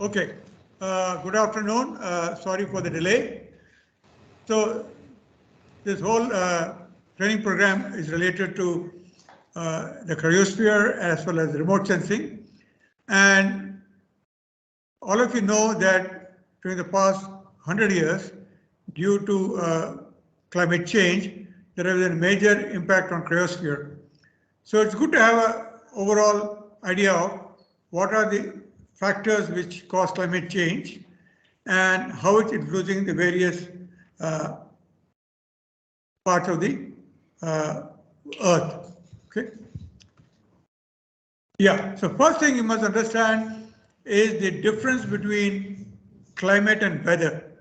Okay, good afternoon. Sorry for the delay. So this whole training program is related to the cryosphere as well as remote sensing. And all of you know that during the past 100 years, due to climate change, there has been a major impact on cryosphere. So it's good to have an overall idea of what are the factors which cause climate change and how it's influencing the various parts of the Earth. Okay. Yeah. So first thing you must understand is the difference between climate and weather.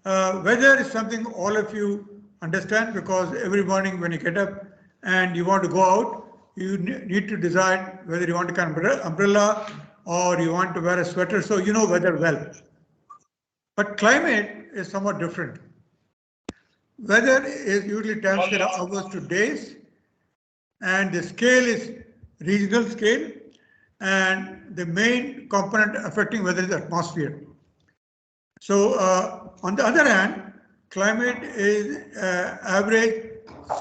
Weather is something all of you understand because every morning when you get up and you want to go out, you need to decide whether you want to carry an umbrella or you want to wear a sweater, so you know weather well. But climate is somewhat different. Weather is usually timescale of hours to days, and the scale is regional scale, and the main component affecting weather is atmosphere. So on the other hand, climate is average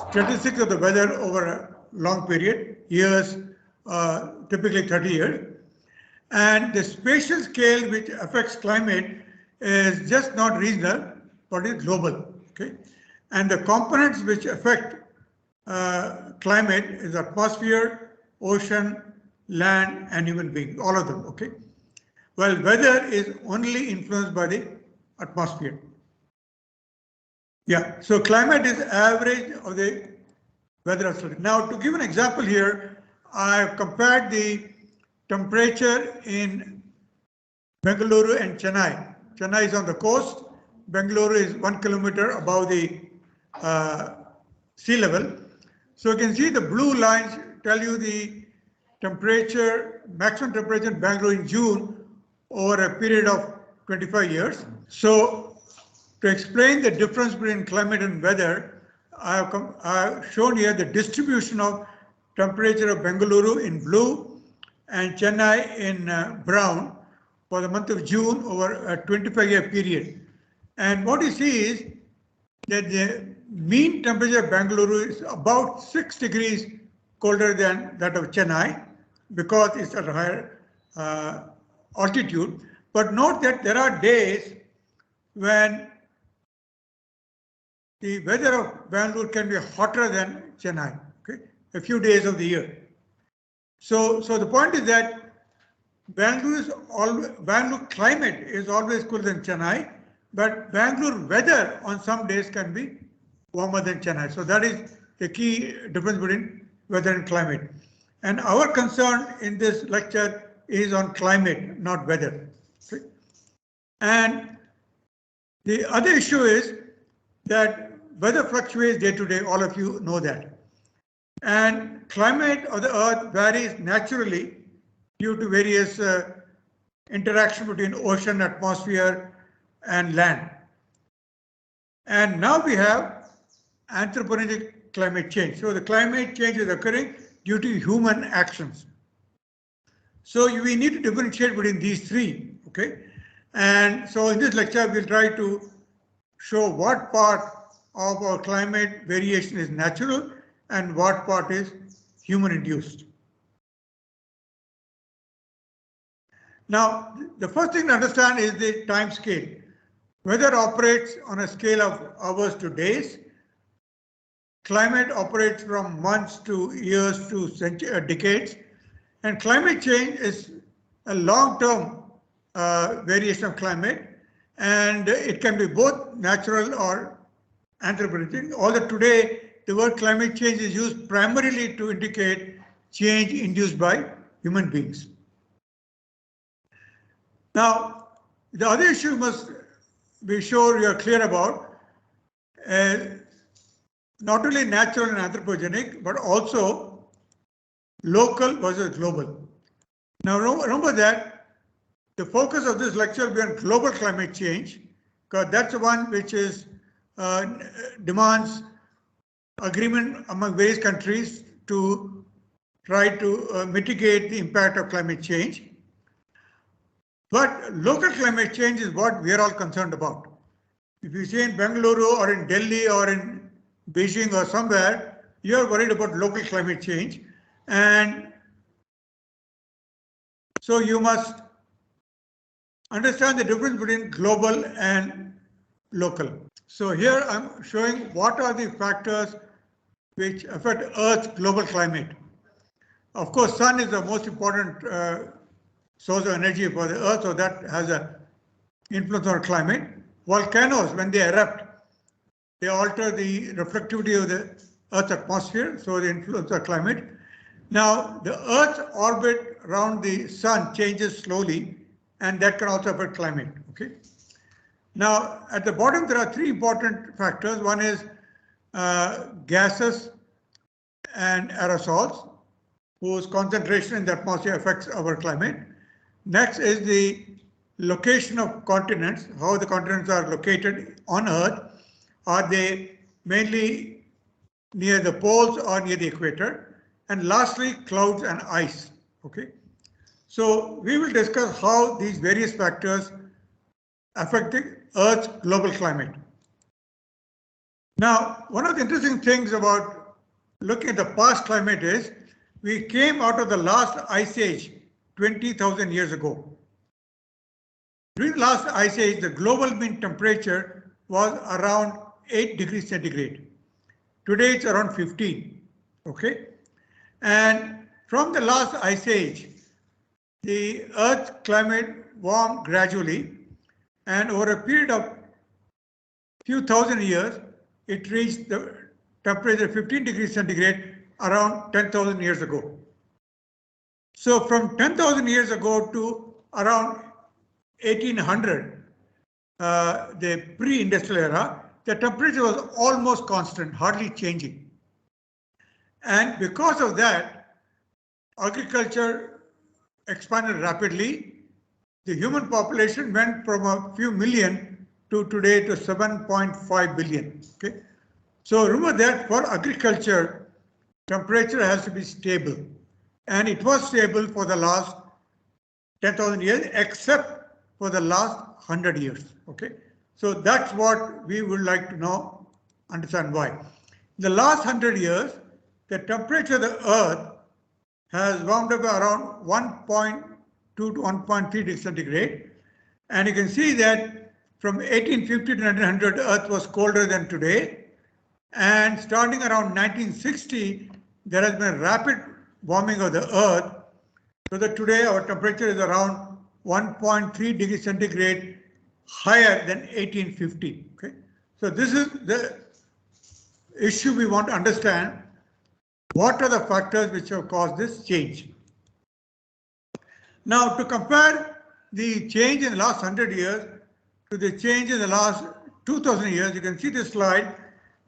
statistics of the weather over a long period, years, typically 30 years. And the spatial scale which affects climate is just not regional, but is global. Okay, and the components which affect climate is atmosphere, ocean, land, and human beings, all of them. Okay, well, weather is only influenced by the atmosphere. Yeah, so climate is average of the weather oscillation. Now, to give an example here, I have compared the temperature in Bengaluru and Chennai. Chennai is on the coast. Bengaluru is 1 kilometer above the sea level. So you can see the blue lines tell you the temperature, maximum temperature in Bengaluru in June over a period of 25 years. So to explain the difference between climate and weather, I have shown here the distribution of temperature of Bengaluru in blue and Chennai in brown for the month of June over a 25-year period. And what you see is that the mean temperature of Bengaluru is about 6 degrees colder than that of Chennai because it's at a higher altitude. But note that there are days when the weather of Bangalore can be hotter than Chennai, okay, a few days of the year. So the point is that Bangalore climate is always cooler than Chennai, but Bangalore weather on some days can be warmer than Chennai. So that is the key difference between weather and climate. And our concern in this lecture is on climate, not weather. Okay? And the other issue is that weather fluctuates day to day, all of you know that. And climate of the earth varies naturally due to various interaction between ocean, atmosphere, and land. And now we have anthropogenic climate change. So the climate change is occurring due to human actions. So we need to differentiate between these three, okay? And so in this lecture, we'll try to show what part of our climate variation is natural and what part is human induced. Now, the first thing to understand is the time scale. Weather operates on a scale of hours to days. Climate operates from months to years to decades. And climate change is a long-term variation of climate, and it can be both natural or anthropogenic. Although today the word climate change is used primarily to indicate change induced by human beings. Now, the other issue must be sure you are clear about, not only natural and anthropogenic, but also local versus global. Now, remember that the focus of this lecture will be on global climate change, because that's the one which is demands agreement among various countries to try to mitigate the impact of climate change. But local climate change is what we are all concerned about. If you say in Bengaluru or in Delhi or in Beijing or somewhere, you are worried about local climate change. And so you must understand the difference between global and local. So here I'm showing what are the factors which affect Earth's global climate. Of course, sun is the most important source of energy for the Earth, so that has an influence on climate. Volcanoes, when they erupt, they alter the reflectivity of the Earth's atmosphere, so they influence the climate. Now, the Earth's orbit around the sun changes slowly, and that can also affect climate. Okay. Now, at the bottom, there are three important factors. One is gases and aerosols, whose concentration in the atmosphere affects our climate. Next is the location of continents, how the continents are located on Earth. Are they mainly near the poles or near the equator? And lastly, clouds and ice. Okay. So we will discuss how these various factors affect the Earth's global climate. Now, one of the interesting things about looking at the past climate is we came out of the last ice age 20,000 years ago. During the last ice age, the global mean temperature was around 8 degrees centigrade. Today it's around 15. Okay? And from the last ice age, the Earth's climate warmed gradually, and over a period of few thousand years, it reached the temperature 15 degrees centigrade around 10,000 years ago. So from 10,000 years ago to around 1800, the pre-industrial era, the temperature was almost constant, hardly changing. And because of that, agriculture expanded rapidly. The human population went from a few million to today to 7.5 billion. Okay? So remember that for agriculture, temperature has to be stable. And it was stable for the last 10,000 years, except for the last 100 years. Okay? So that's what we would like to know, understand why. In the last 100 years, the temperature of the Earth has wound up around 1.2 to 1.3 degrees centigrade. And you can see that from 1850 to 1900, Earth was colder than today. And starting around 1960, there has been rapid warming of the Earth, so that today our temperature is around 1.3 degrees centigrade higher than 1850. Okay? So this is the issue we want to understand. What are the factors which have caused this change? Now, to compare the change in the last 100 years to the change in the last 2000 years, you can see this slide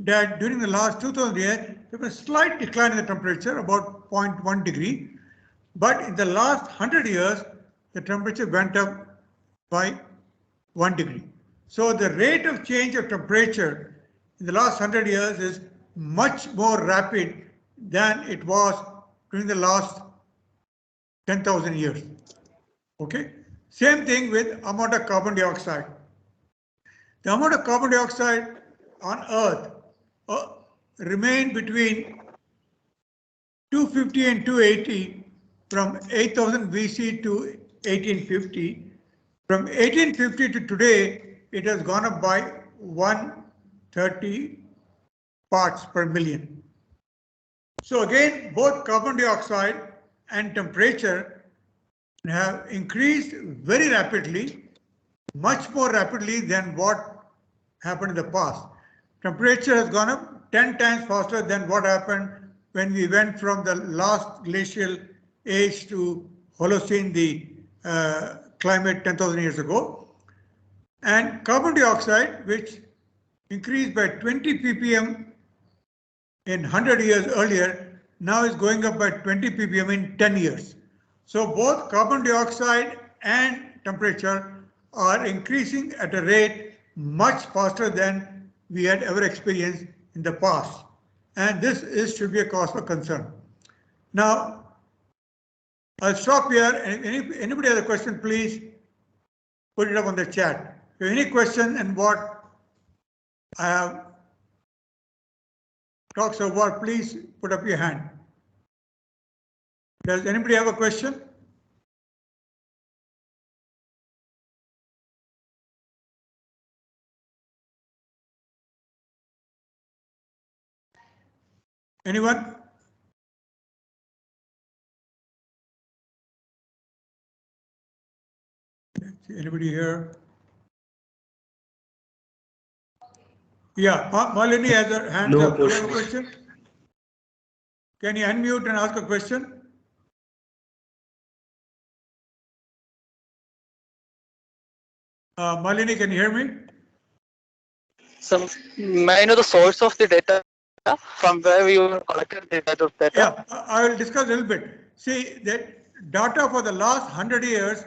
that during the last 2000 years, there was a slight decline in the temperature, about 0.1 degree. But in the last 100 years, the temperature went up by 1 degree. So the rate of change of temperature in the last 100 years is much more rapid than it was during the last 10,000 years. Okay. Same thing with amount of carbon dioxide. The amount of carbon dioxide on Earth remained between 250 and 280 from 8000 BC to 1850. From 1850 to today, it has gone up by 130 parts per million. So again, both carbon dioxide and temperature have increased very rapidly, much more rapidly than what happened in the past. Temperature has gone up 10 times faster than what happened when we went from the last glacial age to Holocene, the climate 10,000 years ago. And carbon dioxide, which increased by 20 ppm in 100 years earlier, now is going up by 20 ppm in 10 years. So both carbon dioxide and temperature are increasing at a rate much faster than we had ever experienced in the past. And this should be a cause for concern. Now, I'll stop here. And if anybody has a question, please put it up on the chat. If you have any question and what I have talked so far, please put up your hand. Does anybody have a question? Anyone? Anybody here? Yeah, Malini has her hand up. Do you have a question? Can you unmute and ask a question? Malini, can you hear me? So, may I know the source of the data from where we collected the data? Yeah, I will discuss a little bit. See, that data for the last 100 years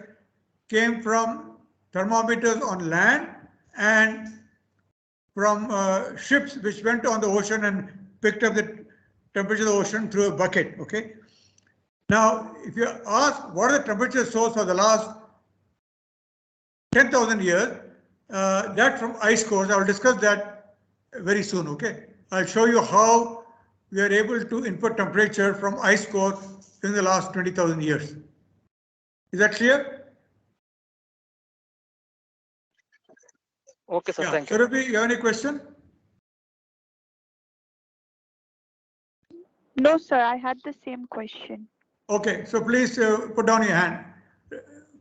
came from thermometers on land and from ships which went on the ocean and picked up the temperature of the ocean through a bucket. Okay. Now, if you ask what are the temperature source for the last 10,000 years, that from ice cores. I will discuss that very soon. Okay. I'll show you how we are able to input temperature from ice core in the last 20,000 years. Is that clear? Okay, sir. Yeah. Thank you. Surabhi, you have any question? No, sir. I had the same question. Okay. So please put down your hand.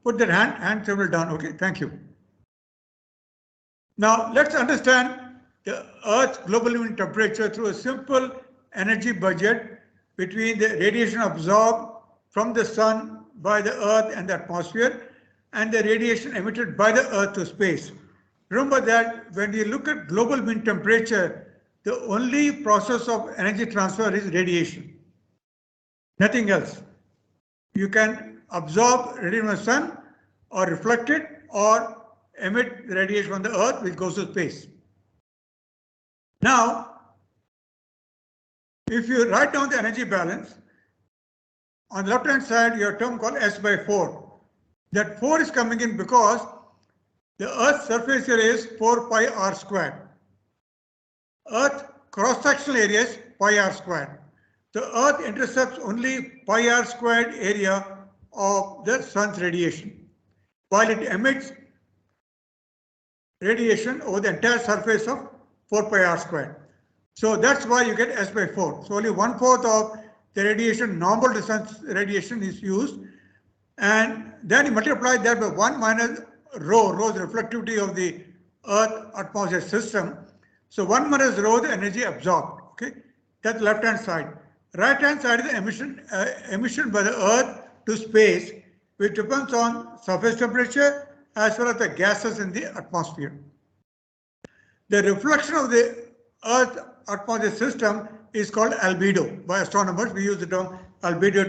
Put that hand symbol down. Okay. Thank you. Now let's understand the Earth's global mean temperature through a simple energy budget between the radiation absorbed from the sun by the Earth and the atmosphere and the radiation emitted by the Earth to space. Remember that when you look at global mean temperature, the only process of energy transfer is radiation. Nothing else. You can absorb radiation from the sun or reflect it or emit radiation from the Earth which goes to space. Now, if you write down the energy balance, on the left hand side you have a term called S by 4. That 4 is coming in because the Earth's surface area is 4 pi r squared. Earth cross-sectional area is pi r squared. The Earth intercepts only pi r squared area of the sun's radiation, while it emits radiation over the entire surface of 4 pi r squared. So that's why you get S by 4. So only 1/4 of the radiation normal to sun's radiation is used, and then you multiply that by 1 minus rho. Rho is the reflectivity of the Earth atmosphere system. So 1 minus rho the energy absorbed. Okay, that's left hand side. Right hand side is the emission by the Earth to space, which depends on surface temperature as well as the gases in the atmosphere. The reflection of the Earth atmosphere system is called albedo. By astronomers, we use the term albedo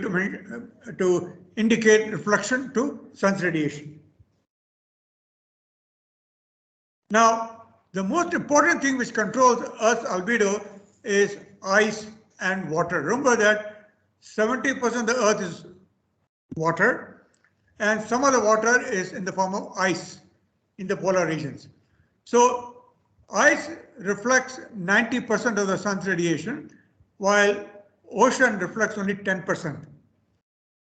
to indicate reflection to sun's radiation. Now, the most important thing which controls Earth's albedo is ice and water. Remember that 70% of the Earth is water, and some of the water is in the form of ice in the polar regions. So ice reflects 90% of the sun's radiation, while ocean reflects only 10%.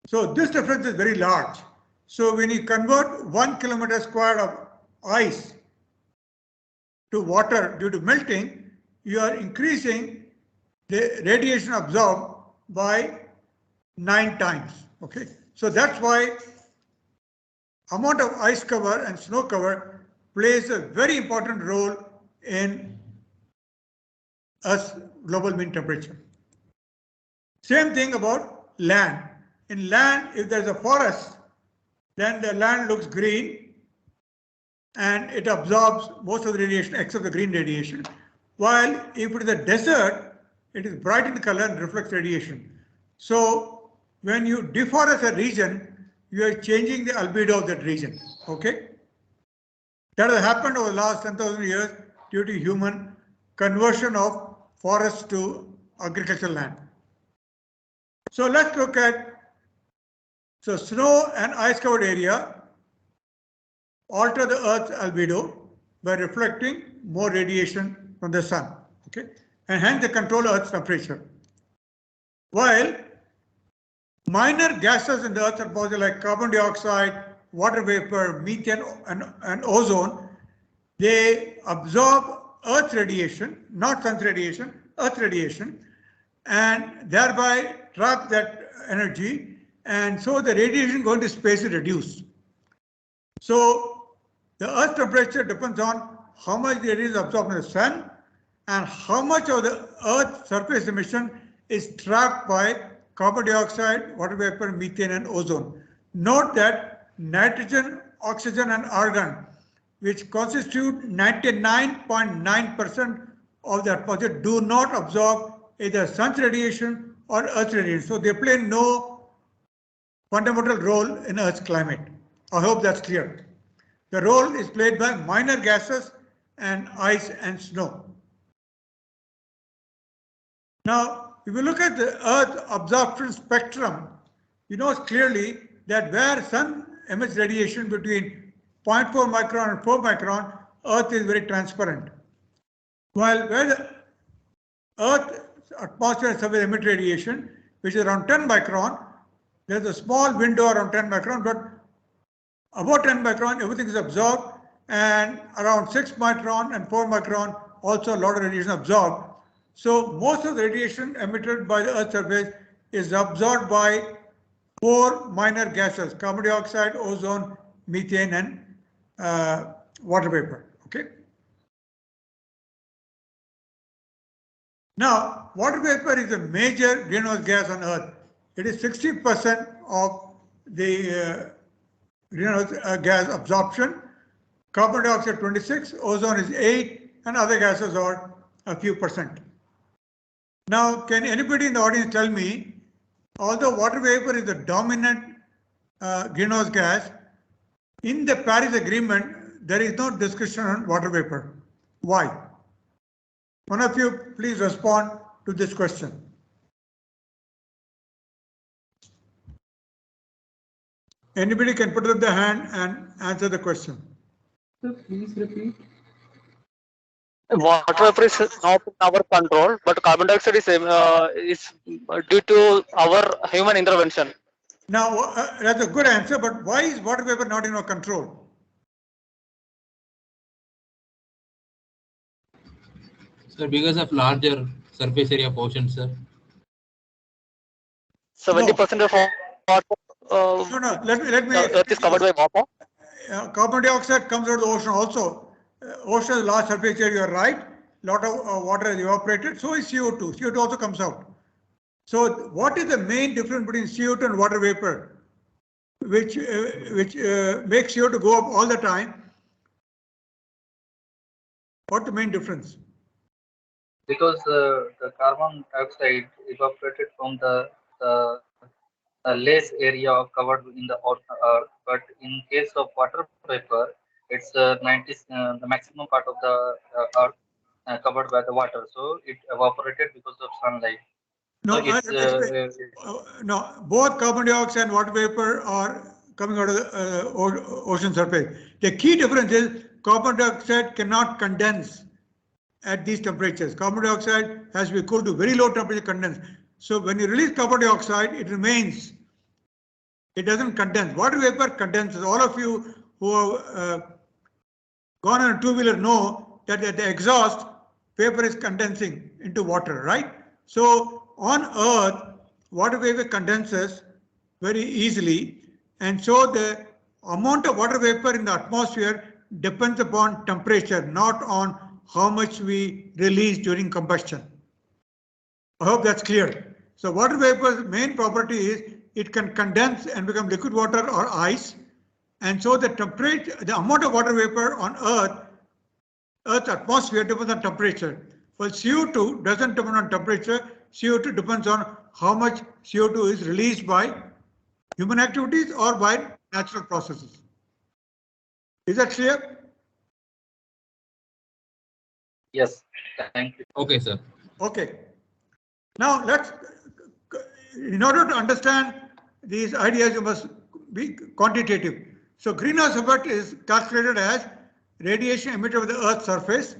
So this difference is very large. So when you convert 1 kilometer square of ice to water due to melting, you are increasing the radiation absorbed by 9 times. Okay, so that's why amount of ice cover and snow cover plays a very important role in Earth's global mean temperature. Same thing about land. In land, if there's a forest, then the land looks green and it absorbs most of the radiation except the green radiation. While if it is a desert, it is bright in color and reflects radiation. So when you deforest a region, you are changing the albedo of that region. Okay? That has happened over the last 10,000 years due to human conversion of forests to agricultural land. So let's look at snow and ice covered area. alter the Earth's albedo by reflecting more radiation from the sun. Okay, and hence they control Earth's temperature. While minor gases in the Earth's atmosphere like carbon dioxide, water vapor, methane, and ozone, they absorb Earth's radiation, not sun's radiation, Earth's radiation, and thereby trap that energy, and so the radiation going to space is reduced. So the Earth's temperature depends on how much there is absorbed in the sun and how much of the Earth's surface emission is trapped by carbon dioxide, water vapor, methane, and ozone. Note that nitrogen, oxygen, and argon, which constitute 99.9% of the atmosphere, do not absorb either sun's radiation or Earth's radiation. So they play no fundamental role in Earth's climate. I hope that's clear. The role is played by minor gases and ice and snow. Now, if you look at the Earth absorption spectrum, you know clearly that where sun emits radiation between 0.4 micron and 4 micron, Earth is very transparent. While where the Earth's atmosphere and surface emit radiation, which is around 10 micron, there's a small window around 10 micron, but above 10 micron, everything is absorbed, and around 6 micron and 4 micron, also a lot of radiation absorbed. So most of the radiation emitted by the Earth's surface is absorbed by 4 minor gases: carbon dioxide, ozone, methane, and water vapor. Okay. Now, water vapor is a major greenhouse gas on Earth. It is 60% of the greenhouse gas absorption. Carbon dioxide 26, ozone is 8, and other gases are a few percent. Now, can anybody in the audience tell me, although water vapor is the dominant greenhouse gas, in the Paris Agreement, there is no discussion on water vapor. Why? One of you please respond to this question. Anybody can put up their hand and answer the question. Sir, please repeat. Water vapor is not in our control, but carbon dioxide is due to our human intervention. Now, that's a good answer, but why is water vapor not in our control? Sir, because of larger surface area of ocean, sir. 70% of water No, let me Earth is covered by water. Carbon dioxide comes out of the ocean also. Ocean is large surface area, you are right. Lot of water is evaporated, so is CO2. CO2 also comes out. So what is the main difference between CO2 and water vapor, which makes CO2 go up all the time? What's the main difference? Because the carbon dioxide evaporated from the less area covered in the earth, but in case of water vapor, it's the maximum part of the earth covered by the water, so it evaporated because of sunlight. No, So no, both carbon dioxide and water vapor are coming out of the ocean surface. The key difference is carbon dioxide cannot condense at these temperatures. Carbon dioxide has to be cooled to very low temperature condense. So when you release carbon dioxide, it remains. It doesn't condense. Water vapor condenses. All of you who have gone on a two-wheeler know that at the exhaust, vapor is condensing into water, right? So on Earth, water vapor condenses very easily, and so the amount of water vapor in the atmosphere depends upon temperature, not on how much we release during combustion. I hope that's clear. So water vapor's main property is it can condense and become liquid water or ice, and so the temperature, the amount of water vapor on Earth's atmosphere depends on temperature. Well, CO2 doesn't depend on temperature. CO2 depends on how much CO2 is released by human activities or by natural processes. Is that clear? yes, thank you. Okay, sir. Okay. Now in order to understand these ideas, you must be quantitative. So greenhouse effect is calculated as radiation emitted by the Earth's surface,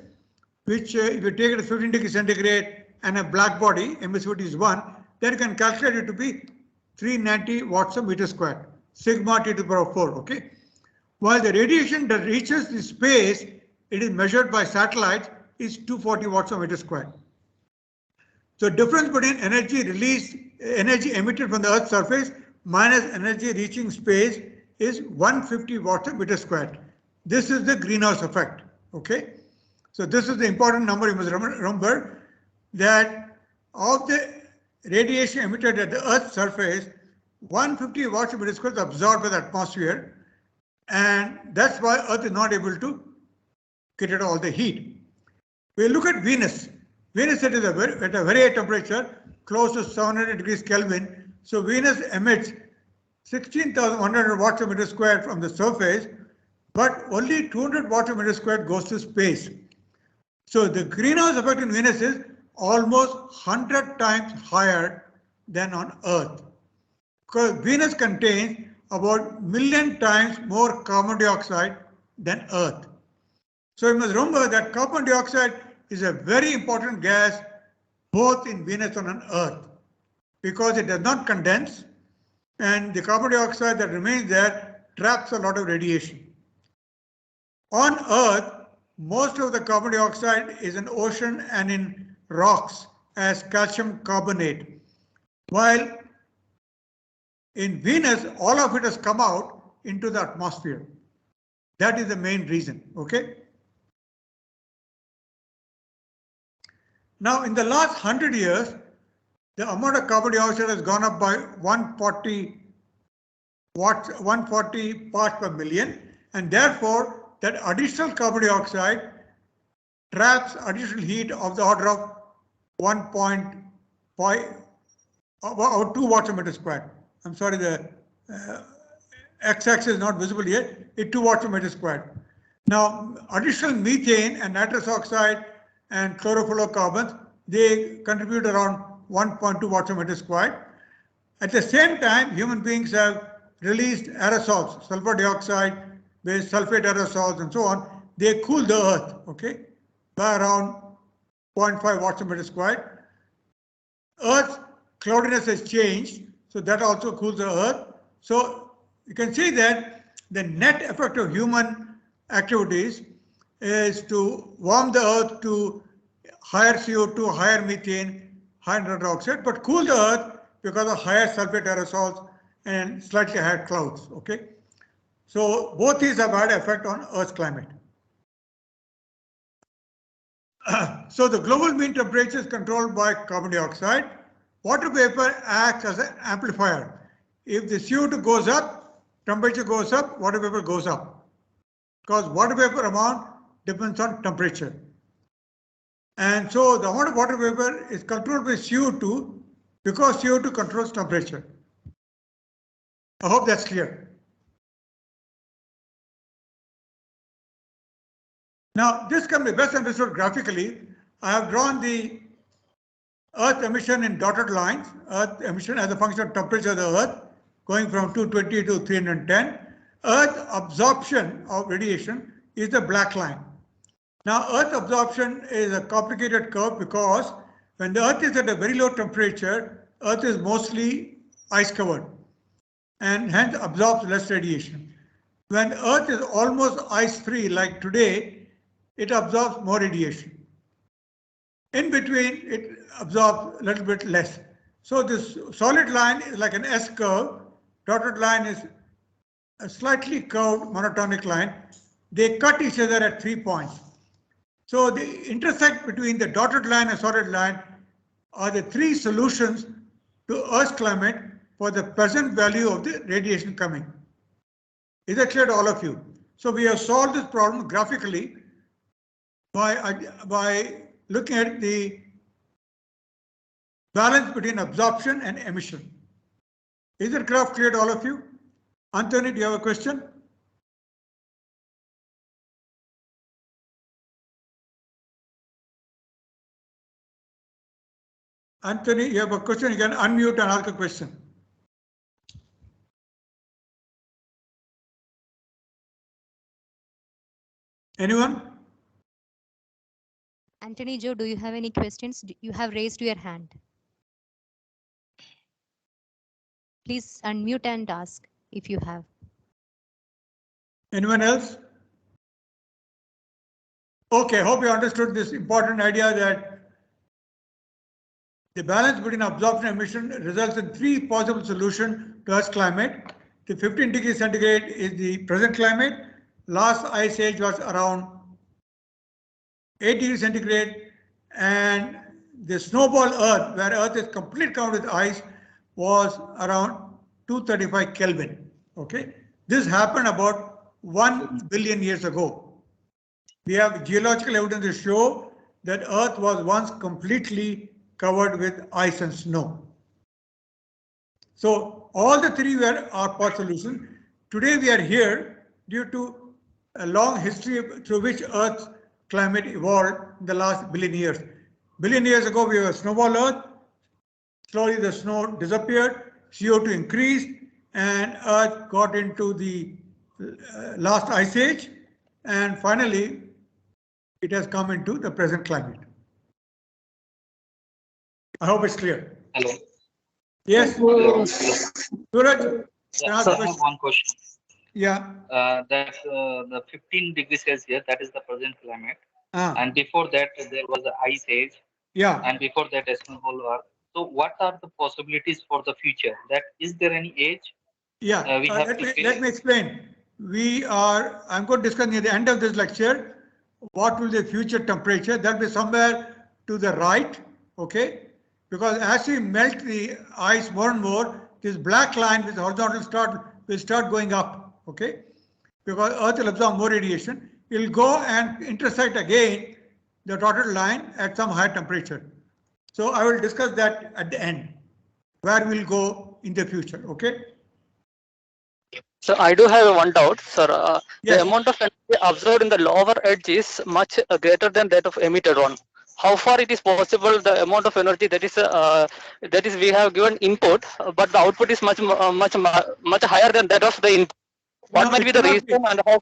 which if you take it at 15 degrees centigrade and a black body, emissivity is 1, then you can calculate it to be 390 watts a meter squared, sigma T to the power 4, okay? While the radiation that reaches the space, it is measured by satellites, is 240 watts a meter squared. So difference between energy released, energy emitted from the Earth's surface minus energy reaching space is 150 watts a meter squared. This is the greenhouse effect, okay? So this is the important number you must remember, that of the radiation emitted at the Earth's surface, 150 watts per meter square is absorbed by the atmosphere, and that's why Earth is not able to get rid of all the heat. We look at Venus. Venus at a very high temperature, close to 700 degrees Kelvin. So Venus emits 16,100 watts per meter square from the surface, but only 200 watts per meter square goes to space. So the greenhouse effect in Venus is almost 100 times higher than on Earth, because Venus contains about 1,000,000 times more carbon dioxide than Earth. So you must remember that carbon dioxide is a very important gas both in Venus and on Earth, because it does not condense, and the carbon dioxide that remains there traps a lot of radiation. On Earth, most of the carbon dioxide is in ocean and in rocks as calcium carbonate, while in Venus, all of it has come out into the atmosphere. That is the main reason, okay? Now, in the last 100 years, the amount of carbon dioxide has gone up by 140 parts per million, and therefore that additional carbon dioxide traps additional heat of the order of 1.5 or 2 watts per meter squared. I'm sorry, the x-axis is not visible here. It's 2 watts per meter squared. Now, additional methane and nitrous oxide and chlorofluorocarbons, they contribute around 1.2 watts per meter squared. At the same time, human beings have released aerosols, sulfur dioxide, based sulfate aerosols, and so on. They cool the Earth, okay, by around 0.5 watts per meter squared. Earth's cloudiness has changed, so that also cools the Earth. So you can see that the net effect of human activities is to warm the Earth to higher CO2, higher methane, higher nitrous oxide, but cool the Earth because of higher sulfate aerosols and slightly higher clouds, okay? So both these have had an effect on Earth's climate. So the global mean temperature is controlled by carbon dioxide. Water vapor acts as an amplifier. If the CO2 goes up, temperature goes up, water vapor goes up, because water vapor amount depends on temperature. And so the amount of water vapor is controlled by CO2 because CO2 controls temperature. I hope that's clear. Now, this can be best understood graphically. I have drawn the Earth emission in dotted lines, Earth emission as a function of temperature of the Earth, going from 220 to 310. Earth absorption of radiation is the black line. Now, Earth absorption is a complicated curve because when the Earth is at a very low temperature, Earth is mostly ice covered and hence absorbs less radiation. When Earth is almost ice free like today, it absorbs more radiation. In between, it absorbs a little bit less. So this solid line is like an S curve. Dotted line is a slightly curved monotonic line. They cut each other at 3 points. So the intersect between the dotted line and solid line are the 3 solutions to Earth's climate for the present value of the radiation coming. Is that clear to all of you? So we have solved this problem graphically by looking at the balance between absorption and emission. Is that graph clear to all of you? Anthony, do you have a question? Anthony, you have a question, you can unmute and ask a question. Anyone? Anthony Joe, do you have any questions? You have raised your hand. Please unmute and ask if you have. Anyone else? Okay, hope you understood this important idea that the balance between absorption and emission results in three possible solutions to Earth's climate. The 15 degrees centigrade is the present climate. Last ice age was around 8 degrees centigrade, and the snowball Earth, where Earth is completely covered with ice, was around 235 Kelvin. Okay, this happened about 1 billion years ago. We have geological evidence to show that Earth was once completely covered with ice and snow. So all the three were our part solution. Today we are here due to a long history through which Earth's climate evolved in the last billion years. Billion years ago we were snowball Earth. Slowly the snow disappeared, CO2 increased, and Earth got into the last ice age, and finally it has come into the present climate. I hope it's clear. Hello. Yes. Hello. Suraj, Yeah, so I have one question. yeah. That the 15 degrees Celsius, that is the present climate. And before that, there was the ice age. Yeah. And before that, a snowball Earth. So what are the possibilities for the future? That is there any age? Yeah. Let me explain. I'm going to discuss near the end of this lecture what will be the future temperature. That will be somewhere to the right. Okay. Because as we melt the ice more and more, this black line with horizontal will start going up. Okay. Because Earth will absorb more radiation. It will go and intersect again the dotted line at some higher temperature. So I will discuss that at the end, where we'll go in the future. Okay. So I do have one doubt, sir. Yes. The amount of energy absorbed in the lower edge is much greater than that of emitted one. How far it is possible the amount of energy that is we have given input, but the output is much higher than that of the input. What might be the reason and how?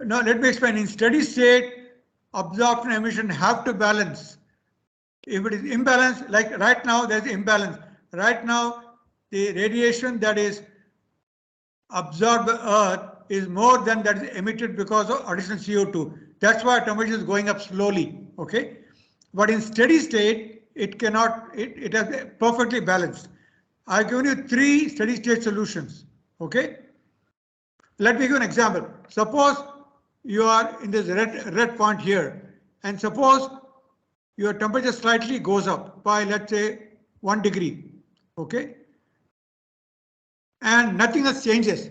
No, let me explain. In steady state, absorption and emission have to balance. If it is imbalanced, like right now, there's imbalance. Right now, the radiation that is absorbed by Earth is more than that is emitted because of additional CO2. That's why temperature is going up slowly. Okay, but in steady state, it cannot. It has perfectly balanced. I've given you three steady state solutions. Okay, let me give an example. Suppose you are in this red point here, and suppose your temperature slightly goes up by, let's say, 1 degree. Okay, and nothing else changes,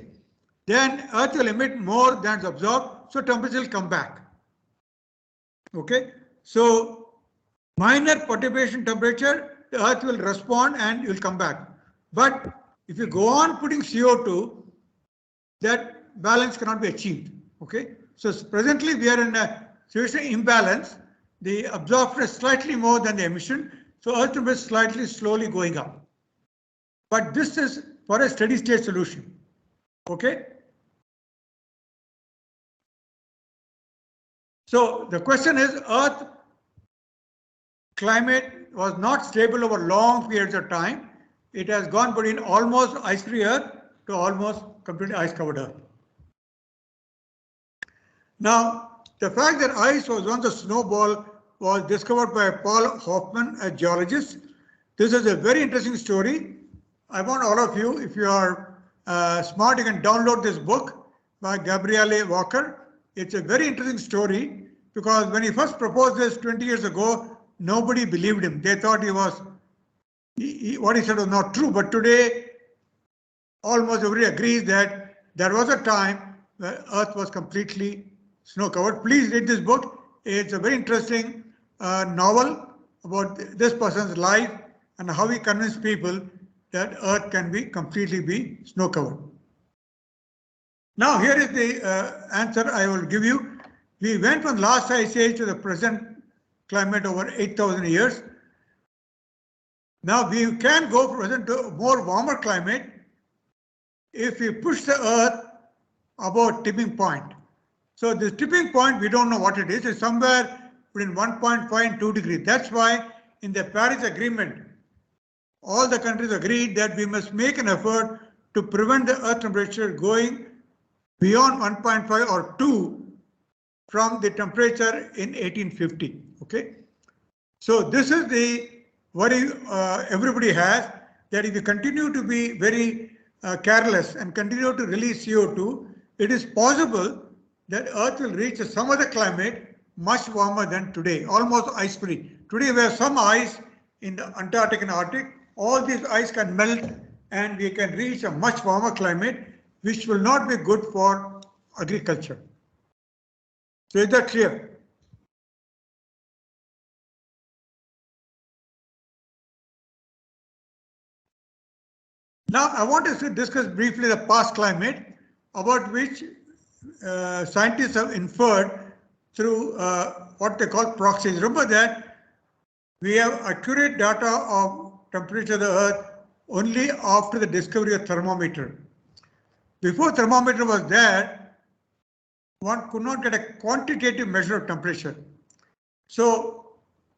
then Earth will emit more than is absorbed, so temperature will come back. Okay, so minor perturbation temperature, the Earth will respond and will come back. But if you go on putting CO2, that balance cannot be achieved. Okay, so presently we are in a situation imbalance. The absorption is slightly more than the emission, so Earth temperature is slightly slowly going up. But this is for a steady state solution. Okay. So the question is, Earth climate was not stable over long periods of time. It has gone between almost ice-free Earth to almost completely ice-covered Earth. Now, the fact that ice was once a snowball was discovered by Paul Hoffman, a geologist. This is a very interesting story. I want all of you, if you are smart, you can download this book by Gabriele Walker. It's a very interesting story because when he first proposed this 20 years ago, nobody believed him. They thought what he said was not true. But today, almost everybody agrees that there was a time where Earth was completely snow covered. Please read this book. It's a very interesting novel about this person's life and how he convinced people that Earth can completely be snow covered. Now here is the answer I will give you. We went from last ice age to the present climate over 8,000 years. Now we can go from present to a more warmer climate if we push the Earth about tipping point. So this tipping point, we don't know what it is. It's somewhere between 1.5 and 2 degrees. That's why in the Paris Agreement, all the countries agreed that we must make an effort to prevent the earth temperature going beyond 1.5 or 2 from the temperature in 1850. Okay. So this is the worry everybody has, that if you continue to be very careless and continue to release CO2, it is possible that Earth will reach some other climate much warmer than today, almost ice-free. Today we have some ice in the Antarctic and Arctic. All this ice can melt and we can reach a much warmer climate, which will not be good for agriculture. So is that clear? Now I want to discuss briefly the past climate, about which scientists have inferred through what they call proxies. Remember that we have accurate data of temperature of the Earth only after the discovery of thermometer. Before thermometer was there, one could not get a quantitative measure of temperature. So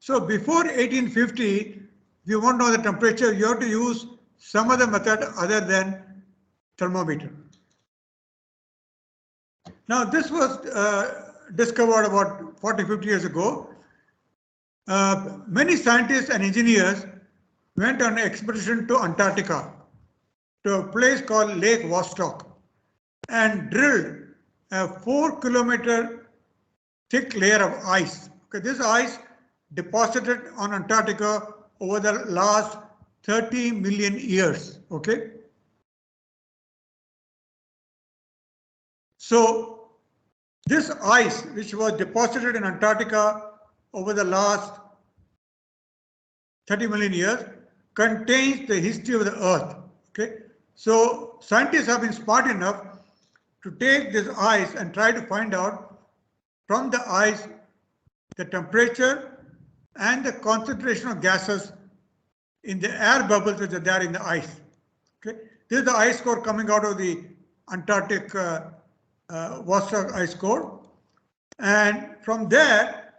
before 1850, if you want to know the temperature, you have to use some other method other than thermometer. Now this was discovered about 40-50 years ago. Many scientists and engineers went on an expedition to Antarctica, to a place called Lake Vostok, and drilled a 4-kilometer thick layer of ice. Okay, this ice deposited on Antarctica over the last 30 million years. Okay. So this ice, which was deposited in Antarctica over the last 30 million years, contains the history of the Earth. Okay. So scientists have been smart enough to take this ice and try to find out from the ice the temperature and the concentration of gases in the air bubbles which are there in the ice. Okay. This is the ice core coming out of the Antarctic Vostok ice core, and from there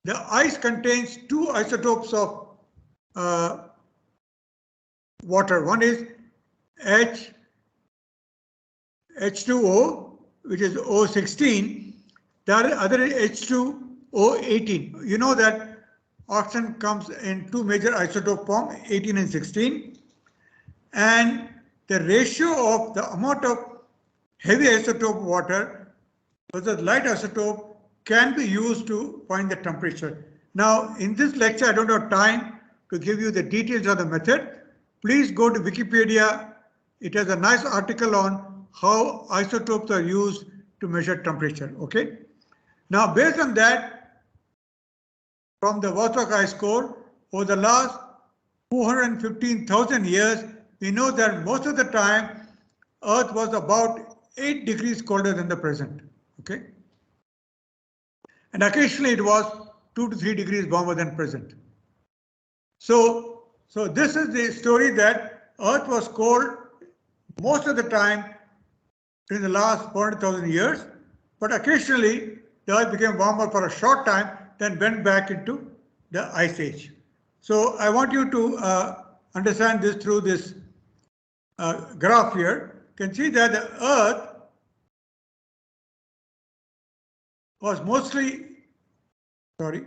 the ice contains two isotopes of water. One is H2O, which is O16. The other is H2O18. You know that oxygen comes in two major isotope form, 18 and 16, and the ratio of the amount of heavy isotope water versus light isotope can be used to find the temperature. Now in this lecture I don't have time to give you the details of the method. Please go to Wikipedia. It has a nice article on how isotopes are used to measure temperature. Okay. Now based on that, from the Vostok ice core, over the last 415,000 years, we know that most of the time Earth was about 8 degrees colder than the present. Okay. And occasionally it was 2 to 3 degrees warmer than present. So this is the story, that Earth was cold most of the time in the last 400,000 years, but occasionally the Earth became warmer for a short time, then went back into the ice age. So I want you to understand this through this graph here. You can see that the Earth was mostly, the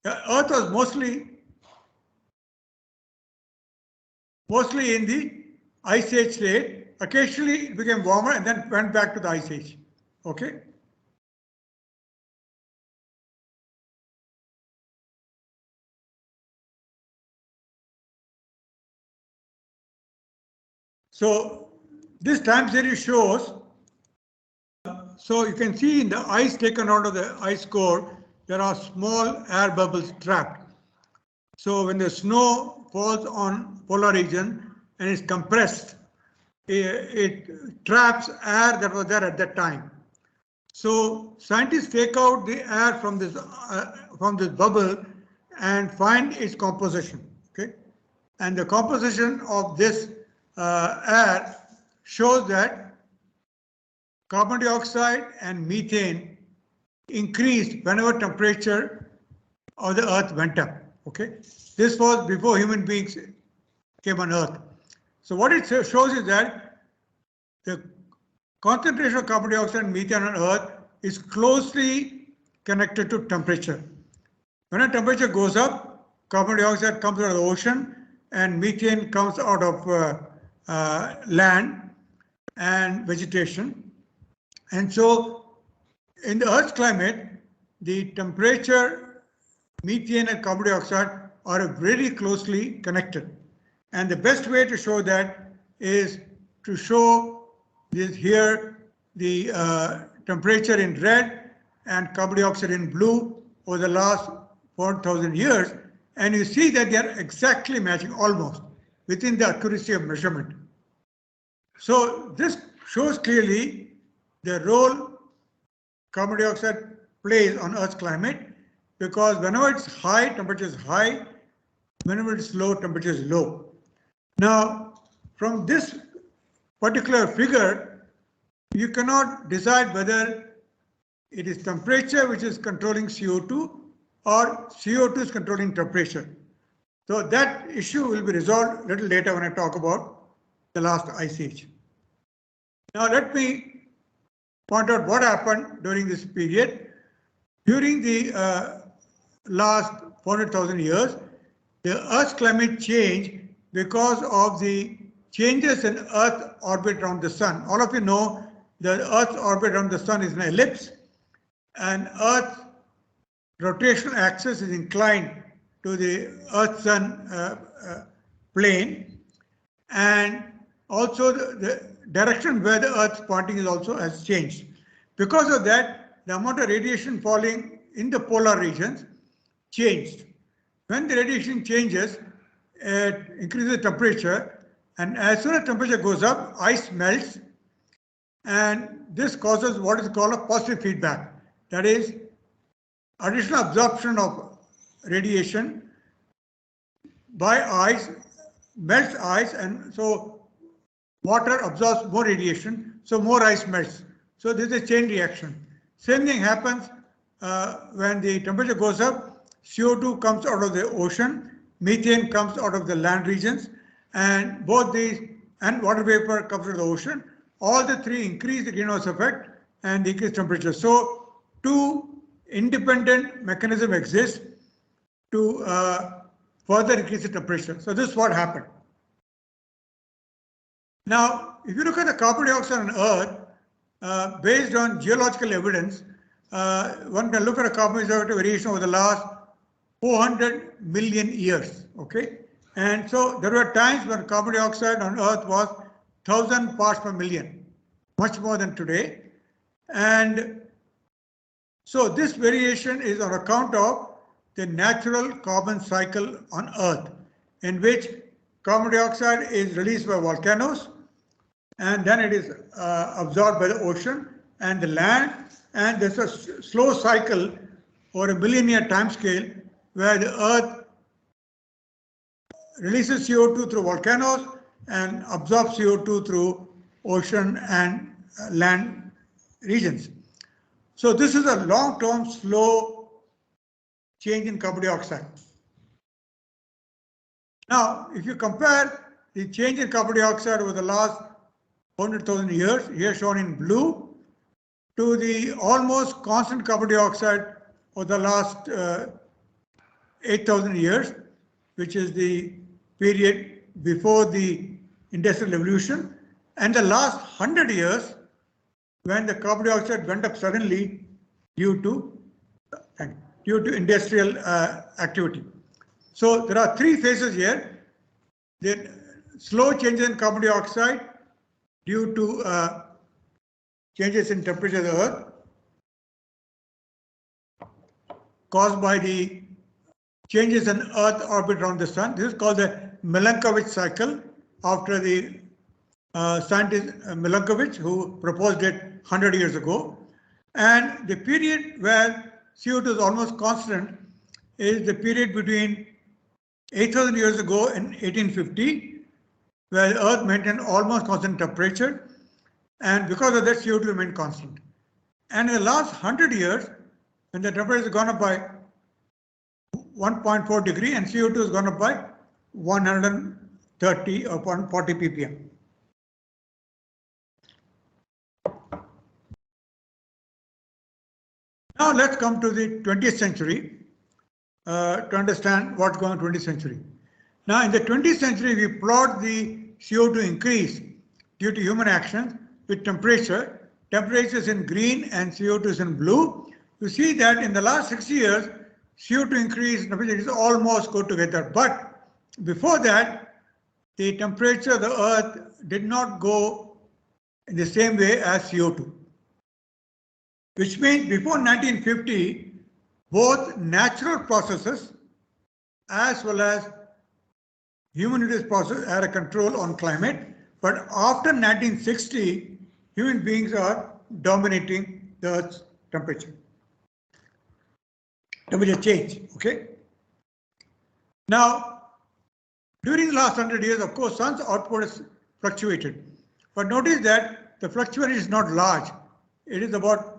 Earth was mostly in the ice age state. Occasionally it became warmer and then went back to the ice age. Okay. So this time series shows, so you can see in the ice taken out of the ice core, there are small air bubbles trapped. So when the snow falls on polar region and is compressed, it traps air that was there at that time. So scientists take out the air from this bubble and find its composition. Okay, and the composition of this air shows that carbon dioxide and methane increased whenever temperature of the earth went up. Okay, this was before human beings came on earth. So what it shows is that the concentration of carbon dioxide and methane on earth is closely connected to temperature. When a temperature goes up, carbon dioxide comes out of the ocean and methane comes out of land and vegetation. And so in the Earth's climate, the temperature, methane and carbon dioxide are very closely connected. And the best way to show that is to show this here, the temperature in red and carbon dioxide in blue over the last 4,000 years. And you see that they are exactly matching, almost, within the accuracy of measurement. So this shows clearly the role carbon dioxide plays on Earth's climate, because whenever it's high, temperature is high. Whenever it's low, temperature is low. Now, from this particular figure, you cannot decide whether it is temperature which is controlling CO2 or CO2 is controlling temperature. So that issue will be resolved a little later when I talk about the last ice age. Now let me point out what happened during this period. During the last 400,000 years, the Earth's climate changed because of the changes in Earth orbit around the Sun. All of you know that Earth's orbit around the Sun is an ellipse, and Earth's rotational axis is inclined to the Earth-Sun plane, and also the direction where the Earth's pointing is also has changed. Because of that, the amount of radiation falling in the polar regions changed. When the radiation changes, it increases the temperature, and as soon as temperature goes up, ice melts, and this causes what is called a positive feedback. That is, additional absorption of radiation by ice melts ice, and so water absorbs more radiation, so more ice melts. So this is a chain reaction. Same thing happens when the temperature goes up. CO2 comes out of the ocean, methane comes out of the land regions, and both these, and water vapor comes out of the ocean. All the three increase the greenhouse effect and decrease temperature. So two independent mechanisms exist to further increase the temperature. So this is what happened. Now, if you look at the carbon dioxide on Earth, based on geological evidence, one can look at a carbon dioxide variation over the last 400 million years, okay? And so there were times when carbon dioxide on Earth was 1,000 parts per million, much more than today. And so this variation is on account of the natural carbon cycle on Earth, in which carbon dioxide is released by volcanoes, and then it is absorbed by the ocean and the land, and there's a slow cycle over a million-year time scale where the Earth releases CO2 through volcanoes and absorbs CO2 through ocean and land regions. So this is a long-term slow change in carbon dioxide. Now, if you compare the change in carbon dioxide over the last 100,000 years, here shown in blue, to the almost constant carbon dioxide over the last 8,000 years, which is the period before the industrial revolution, and the last 100 years, when the carbon dioxide went up suddenly due to industrial activity. So there are three phases here. The slow changes in carbon dioxide due to changes in temperature of the Earth caused by the changes in Earth orbit around the Sun. This is called the Melancholic Cycle, after the scientist Melancholic, who proposed it 100 years ago. And the period where CO2 is almost constant is the period between 8,000 years ago and 1850, where the Earth maintained almost constant temperature. and because of that CO2 remained constant. And in the last 100 years, when the temperature has gone up by 1.4 degree and CO2 has gone up by 130 or 140 ppm. Now let's come to the 20th century to understand what's going on in the 20th century. Now in the 20th century, we plot the CO2 increase due to human action with temperature. Temperature is in green and CO2 is in blue. You see that in the last 60 years, CO2 increase temperature is almost go together. But before that, the temperature of the Earth did not go in the same way as CO2. Which means before 1950, both natural processes as well as human-induced processes had a control on climate. But after 1960, human beings are dominating the Earth's temperature. Temperature change, okay? Now, during the last 100 years, of course, sun's output has fluctuated. But notice that the fluctuation is not large. It is about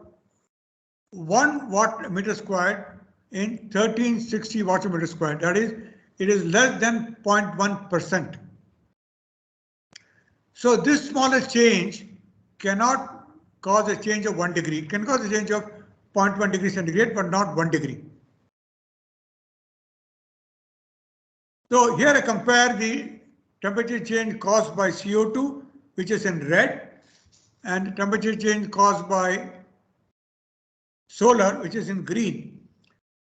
1 watt meter squared in 1360 watts per meter squared. That is, it is less than 0.1%. So this smallest change cannot cause a change of 1 degree. It can cause a change of 0.1 degree centigrade, but not 1 degree. So here I compare the temperature change caused by CO2, which is in red, and temperature change caused by solar, which is in green.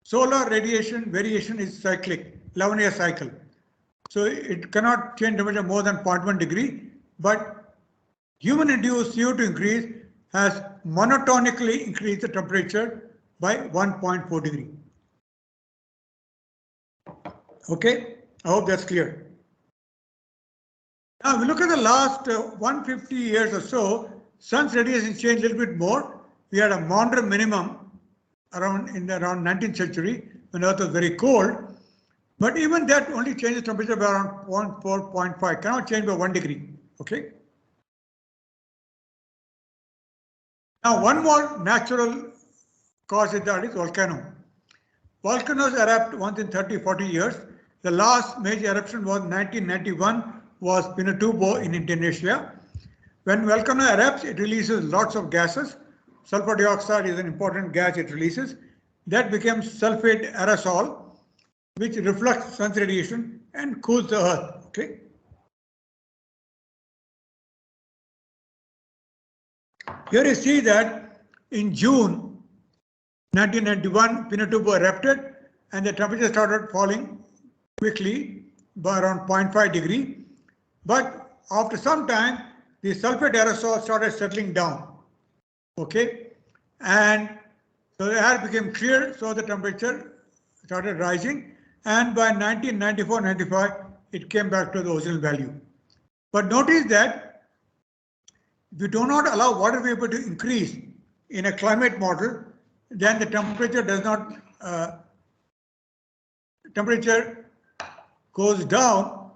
Solar radiation variation is cyclic, 11-year cycle. So it cannot change temperature more than 0.1 degree, but human-induced CO2 increase has monotonically increased the temperature by 1.4 degree. Okay, I hope that's clear. Now we look at the last 150 years or so, sun's radiation changed a little bit more. We had a moderate minimum around 19th century when Earth was very cold, but even that only changes temperature by around 0.4, 0.5, cannot change by 1 degree. Okay. Now one more natural cause is that is volcano. Volcanoes erupt once in 30, 40 years. The last major eruption was 1991, was Pinatubo in Indonesia. When volcano erupts, it releases lots of gases. Sulfur dioxide is an important gas it releases. That becomes sulfate aerosol, which reflects sun's radiation and cools the Earth. Okay. Here you see that in June 1991, Pinatubo erupted and the temperature started falling quickly by around 0.5 degree. But after some time, the sulfate aerosol started settling down. Okay, and so the air became clear, so the temperature started rising, and by 1994-95 it came back to the original value. But notice that if you do not allow water vapor to increase in a climate model, then the temperature does not temperature goes down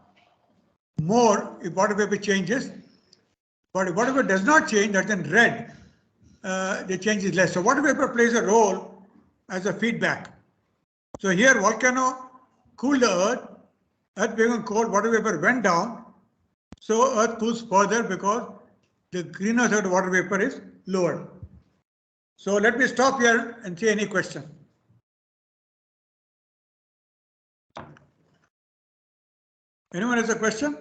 more if water vapor changes, but if water vapor does not change, that's in red. The change is less. So water vapor plays a role as a feedback. So here volcano cooled the Earth, Earth became cold, water vapor went down, so Earth cools further because the greenhouse effect water vapor is lower. So let me stop here and see any question. Anyone has a question?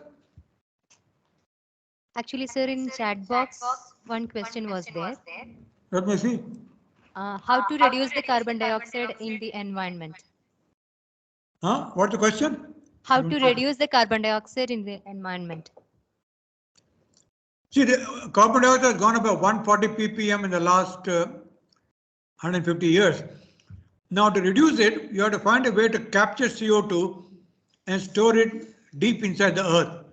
Actually, sir, in chat box, one question was there. Let me see. How to reduce the carbon dioxide in the environment? Huh? What's the question? How to reduce the carbon dioxide in the environment? See, the carbon dioxide has gone up by 140 ppm in the last 150 years. Now to reduce it, you have to find a way to capture CO2 and store it deep inside the Earth.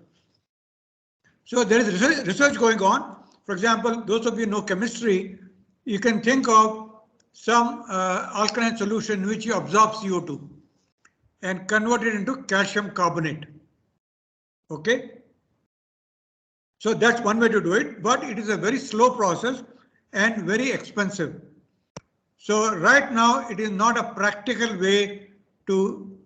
So there is research going on. For example, those of you who know chemistry, you can think of some alkaline solution which you absorb CO2 and convert it into calcium carbonate. Okay. So that's one way to do it, but it is a very slow process and very expensive. So right now it is not a practical way to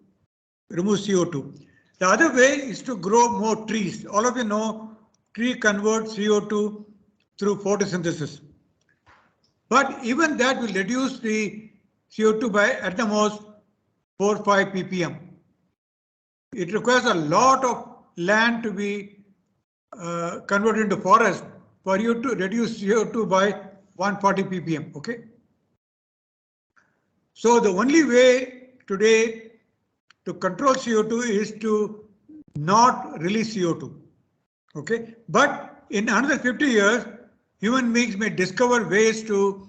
remove CO2. The other way is to grow more trees. All of you know tree converts CO2 through photosynthesis. But even that will reduce the CO2 by at the most 4 or 5 ppm. It requires a lot of land to be converted into forest for you to reduce CO2 by 140 ppm. Okay. So the only way today to control CO2 is to not release CO2. Okay. But in another 50 years, human beings may discover ways to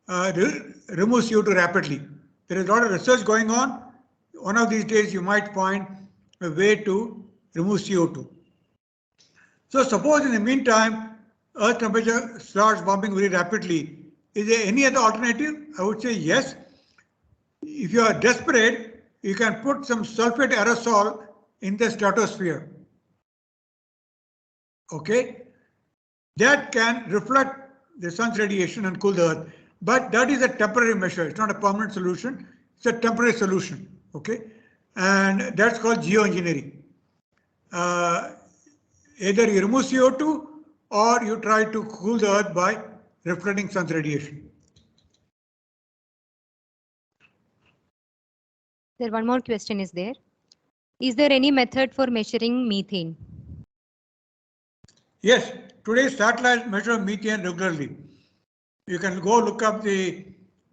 remove CO2 rapidly. There is a lot of research going on. One of these days you might find a way to remove CO2. So suppose in the meantime, Earth temperature starts bumping very rapidly. Is there any other alternative? I would say yes. If you are desperate, you can put some sulfate aerosol in the stratosphere. Okay? That can reflect the sun's radiation and cool the Earth. But that is a temporary measure. It's not a permanent solution. It's a temporary solution. Okay? And that's called geoengineering. Either you remove CO2 or you try to cool the Earth by reflecting sun's radiation. There one more question is there. Is there any method for measuring methane? Yes, today's satellites measure methane regularly. You can go look up the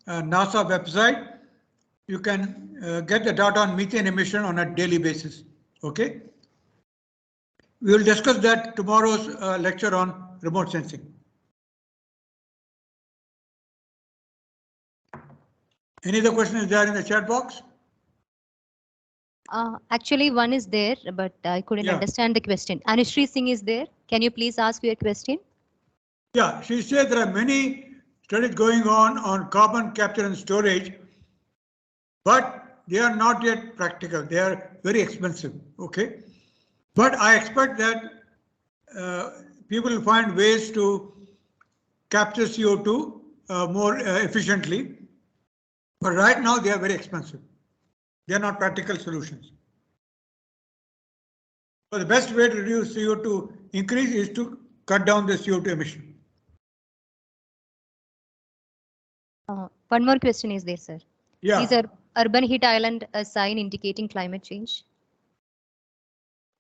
NASA website. You can get the data on methane emission on a daily basis. Okay. We will discuss that tomorrow's lecture on remote sensing. Any other questions there in the chat box? Actually, one is there, but I couldn't understand the question. Anushree Singh is there. Can you please ask your question? Yeah, she said there are many studies going on carbon capture and storage, but they are not yet practical. They are very expensive. Okay. But I expect that people will find ways to capture CO2 more efficiently. But right now they are very expensive. They are not practical solutions. So the best way to reduce CO2 increase is to cut down the CO2 emission. One more question is there, sir. Yeah. Is urban heat island a sign indicating climate change?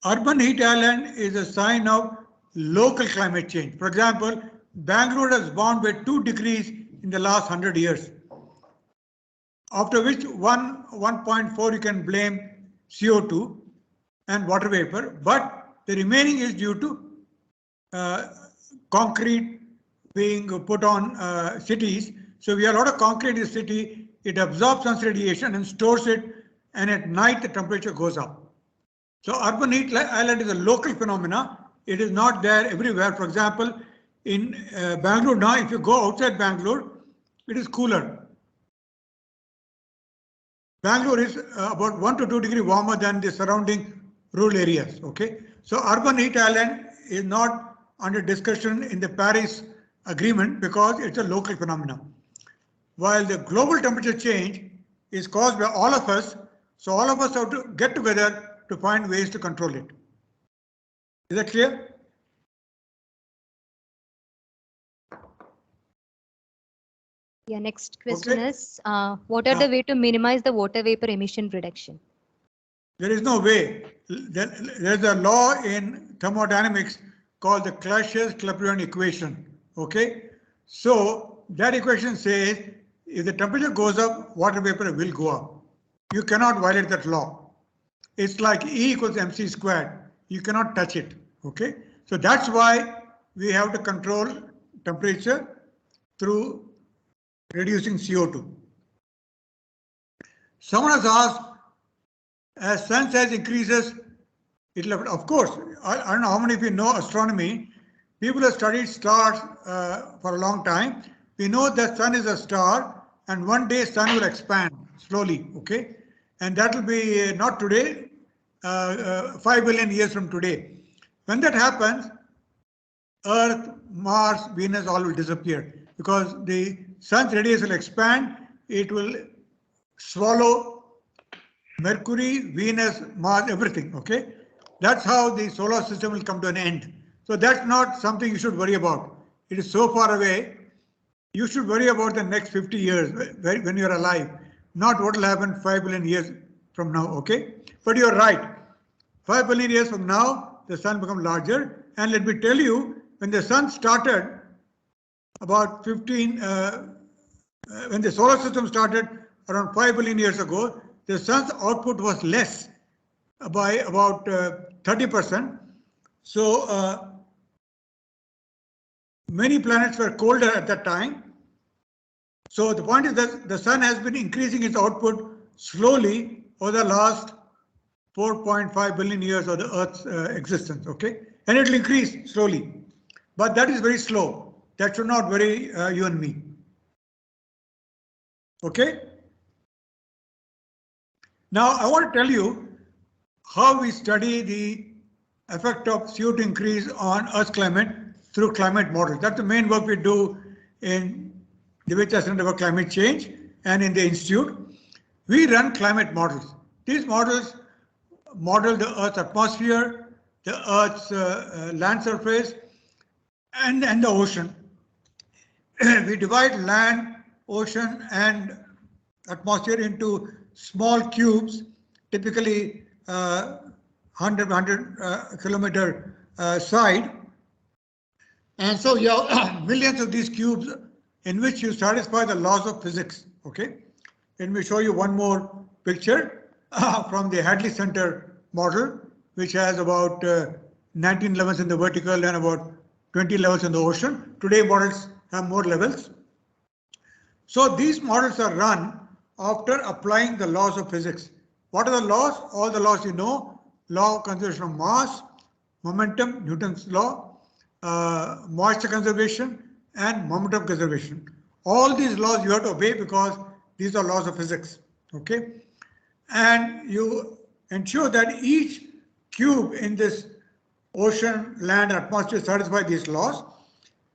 Urban heat island is a sign of local climate change. For example, Bangalore has warmed by 2 degrees in the last 100 years. After which 1.4 you can blame CO2 and water vapor, but the remaining is due to concrete being put on cities. So we have a lot of concrete in the city, it absorbs sun's radiation and stores it, and at night the temperature goes up. So urban heat island is a local phenomena. It is not there everywhere. For example, in Bangalore now, if you go outside Bangalore, it is cooler. Bangalore is about 1 to 2 degrees warmer than the surrounding rural areas. Okay, so urban heat island is not under discussion in the Paris Agreement because it's a local phenomenon. While the global temperature change is caused by all of us, so all of us have to get together to find ways to control it. Is that clear? Yeah, next question is, what are the way to minimize the water vapor emission reduction? There is no way. There's a law in thermodynamics called the Clausius-Clapeyron equation. Okay, so that equation says if the temperature goes up, water vapor will go up. You cannot violate that law. It's like E equals mc squared. You cannot touch it. Okay, so that's why we have to control temperature through reducing CO2. Someone has asked, as sun size increases, it will, of course, I don't know how many of you know astronomy. People have studied stars for a long time. We know that sun is a star and one day sun will expand slowly, okay? And that will be not today, 5 billion years from today. When that happens, Earth, Mars, Venus all will disappear because the sun's radius will expand. It will swallow Mercury, Venus, Mars, everything. Okay, that's how the solar system will come to an end. So that's not something you should worry about. It is so far away. You should worry about the next 50 years when you're alive, not what will happen 5 billion years from now. Okay, but you're right. 5 billion years from now, the sun becomes larger. And let me tell you, when the sun started about when the solar system started around 5 billion years ago, the sun's output was less by about 30%. So many planets were colder at that time. So the point is that the sun has been increasing its output slowly over the last 4.5 billion years of the Earth's existence. Okay, and it will increase slowly, but that is very slow. That should not worry you and me. Okay. Now I want to tell you how we study the effect of CO2 increase on Earth's climate through climate models. That's the main work we do in the Vichar Center for Climate Change and in the Institute. We run climate models. These models model the Earth's atmosphere, the Earth's land surface, and the ocean. We divide land, ocean, and atmosphere into small cubes, typically 100 kilometer side. And so you have millions of these cubes in which you satisfy the laws of physics. Okay, let me show you one more picture from the Hadley Center model, which has about 19 levels in the vertical and about 20 levels in the ocean. Today models have more levels. So these models are run after applying the laws of physics. What are the laws? All the laws you know: law of conservation of mass, momentum, Newton's law, moisture conservation, and momentum conservation. All these laws you have to obey because these are laws of physics. Okay, and you ensure that each cube in this ocean, land, atmosphere satisfy these laws,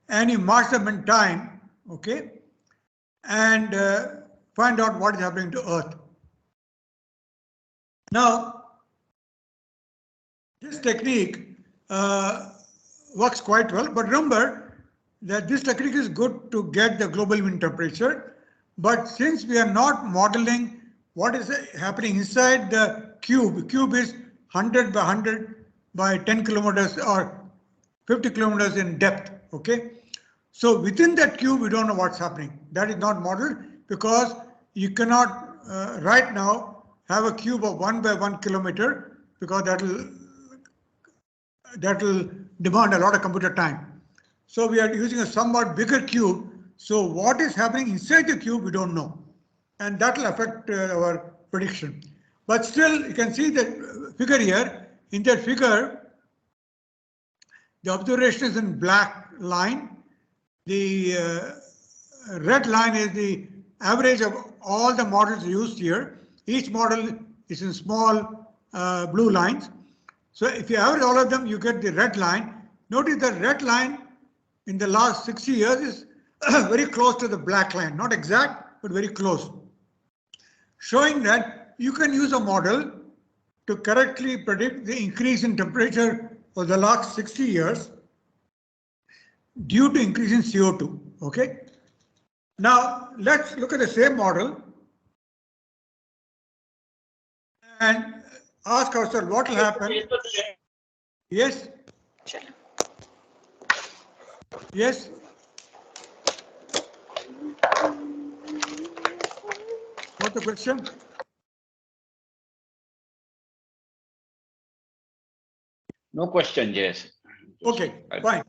and you march them in time. Okay, and find out what is happening to Earth. Now, this technique works quite well, but remember that this technique is good to get the global mean temperature, but since we are not modeling what is happening inside the cube is 100 by 100 by 10 kilometers or 50 kilometers in depth. Okay, so within that cube we don't know what's happening. That is not modeled because you cannot right now have a cube of 1 by 1 kilometer because that will demand a lot of computer time. So we are using a somewhat bigger cube. So what is happening inside the cube we don't know, and that will affect our prediction. But still, you can see the figure here. In that figure, the observation is in black line. The red line is the average of all the models used here. Each model is in small blue lines. So if you average all of them, you get the red line. Notice the red line in the last 60 years is very close to the black line, not exact, but very close, showing that you can use a model to correctly predict the increase in temperature for the last 60 years due to increase in CO2. Okay. Now let's look at the same model and ask ourselves what will happen. Yes. Yes. What's the question? No question, yes. Okay, fine.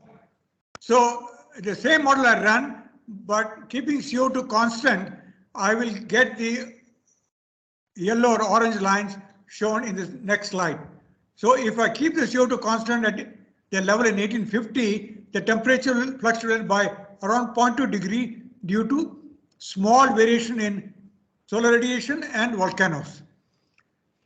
So the same model I run, but keeping CO2 constant, I will get the yellow or orange lines shown in this next slide. So if I keep the CO2 constant at the level in 1850, the temperature will fluctuate by around 0.2 degree due to small variation in solar radiation and volcanoes.